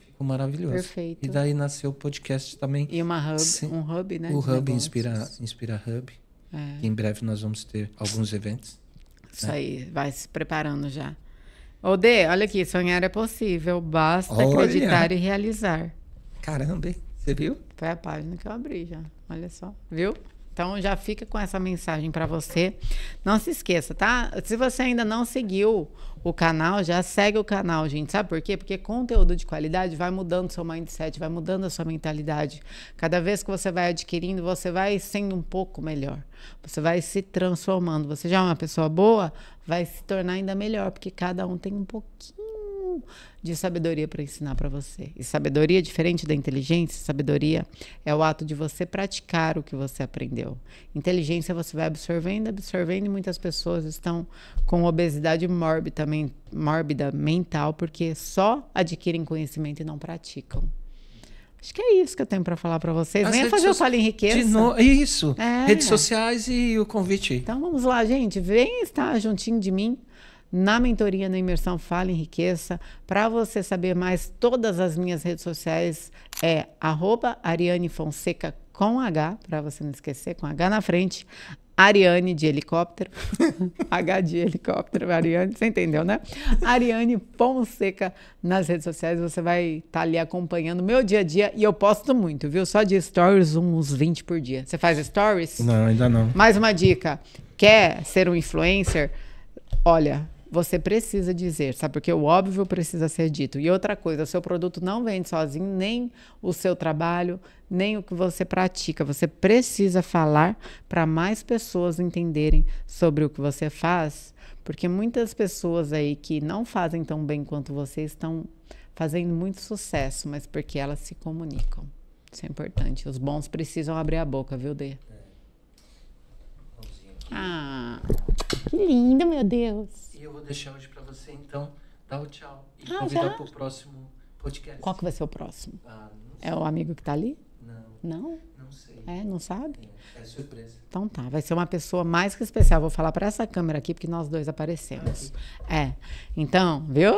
[SPEAKER 1] Ficou maravilhoso.
[SPEAKER 2] Perfeito.
[SPEAKER 1] E daí nasceu o podcast também.
[SPEAKER 2] E um hub, né?
[SPEAKER 1] O Hub Inspira Hub. Que em breve nós vamos ter alguns eventos.
[SPEAKER 2] Isso aí, vai se preparando já. Ô, Dê, olha aqui, sonhar é possível, basta acreditar e realizar.
[SPEAKER 1] Caramba, hein? Você viu?
[SPEAKER 2] Foi a página que eu abri já, olha só, viu? Então já fica com essa mensagem para você. Não se esqueça, tá? Se você ainda não seguiu o canal, já segue o canal, gente. Sabe por quê? Porque conteúdo de qualidade vai mudando o seu mindset, vai mudando a sua mentalidade. Cada vez que você vai adquirindo, você vai sendo um pouco melhor. Você vai se transformando. Você já é uma pessoa boa, vai se tornar ainda melhor, porque cada um tem um pouquinho de sabedoria para ensinar para você. E sabedoria, diferente da inteligência, sabedoria é o ato de você praticar o que você aprendeu. Inteligência você vai absorvendo, e muitas pessoas estão com obesidade mórbida mental, porque só adquirem conhecimento e não praticam. Acho que é isso que eu tenho para falar para vocês. Venha fazer o Fala Enriqueça.
[SPEAKER 1] Isso. Redes sociais e o convite.
[SPEAKER 2] Então vamos lá, gente. Vem estar juntinho de mim na mentoria, na imersão Fala Enriqueça. Para você saber mais, todas as minhas redes sociais é @ArianeFonseca com H, para você não esquecer, com H na frente. Ariane de helicóptero, H de helicóptero, Ariane, você entendeu, né? Ariane Fonseca nas redes sociais, você vai estar ali acompanhando o meu dia a dia, e eu posto muito, viu? Só de stories, uns 20 por dia. Você faz stories?
[SPEAKER 1] Não, ainda não.
[SPEAKER 2] Mais uma dica, quer ser um influencer? Olha, você precisa dizer, sabe? Porque o óbvio precisa ser dito. E outra coisa, o seu produto não vende sozinho, nem o seu trabalho, nem o que você pratica. Você precisa falar para mais pessoas entenderem sobre o que você faz, porque muitas pessoas aí que não fazem tão bem quanto você estão fazendo muito sucesso, mas porque elas se comunicam. Isso é importante. Os bons precisam abrir a boca, viu, Dê? Ah, que lindo, meu Deus.
[SPEAKER 1] E eu vou deixar hoje para você, então, dar o tchau. E convidar para o próximo podcast.
[SPEAKER 2] Qual que vai ser o próximo? É o amigo que tá ali? Não?
[SPEAKER 1] Não sei.
[SPEAKER 2] Não sabe?
[SPEAKER 1] É surpresa.
[SPEAKER 2] Então tá, vai ser uma pessoa mais que especial. Vou falar para essa câmera aqui, porque nós dois aparecemos. Então, viu?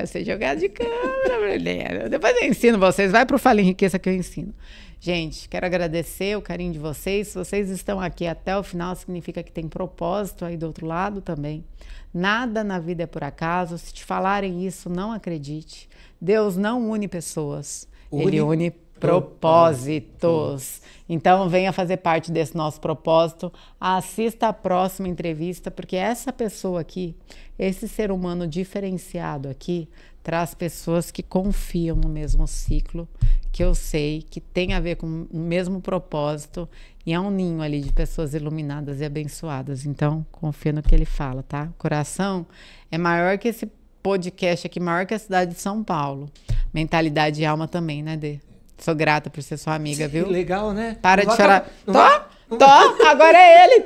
[SPEAKER 2] Você jogar de câmera, Brulé. Depois eu ensino vocês. Vai pro Fala Enriqueça que eu ensino. Gente, quero agradecer o carinho de vocês. Se vocês estão aqui até o final, significa que tem propósito aí do outro lado também. Nada na vida é por acaso. Se te falarem isso, não acredite. Deus não une pessoas. Ele une propósitos. Então, venha fazer parte desse nosso propósito. Assista a próxima entrevista, porque essa pessoa aqui, esse ser humano diferenciado aqui, traz pessoas que confiam no mesmo ciclo, que eu sei que tem a ver com o mesmo propósito, e é um ninho ali de pessoas iluminadas e abençoadas. Então, confia no que ele fala, tá? O coração é maior que esse podcast aqui, maior que a cidade de São Paulo. Mentalidade e alma também, né, Dê? Sou grata por ser sua amiga, viu?
[SPEAKER 1] Legal, né?
[SPEAKER 2] Para de chorar. Agora é ele,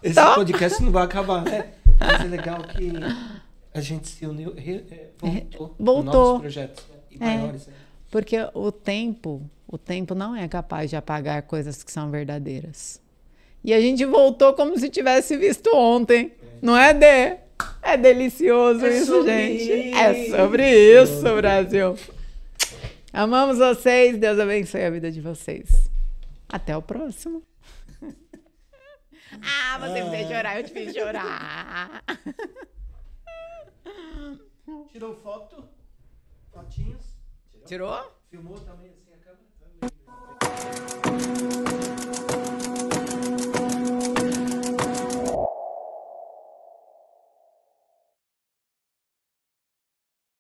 [SPEAKER 1] Esse podcast não vai acabar, né? Mas é legal que a gente se uniu, voltou. Novos projetos, né? E maiores, né?
[SPEAKER 2] Porque o tempo não é capaz de apagar coisas que são verdadeiras. E a gente voltou como se tivesse visto ontem. Não é, Dê? É delicioso isso, gente. É sobre isso, Brasil. Amamos vocês. Deus abençoe a vida de vocês. Até o próximo. Você me fez chorar, eu te fiz chorar.
[SPEAKER 1] Tirou foto? Fotinhos?
[SPEAKER 2] Tirou?
[SPEAKER 1] Filmou também assim?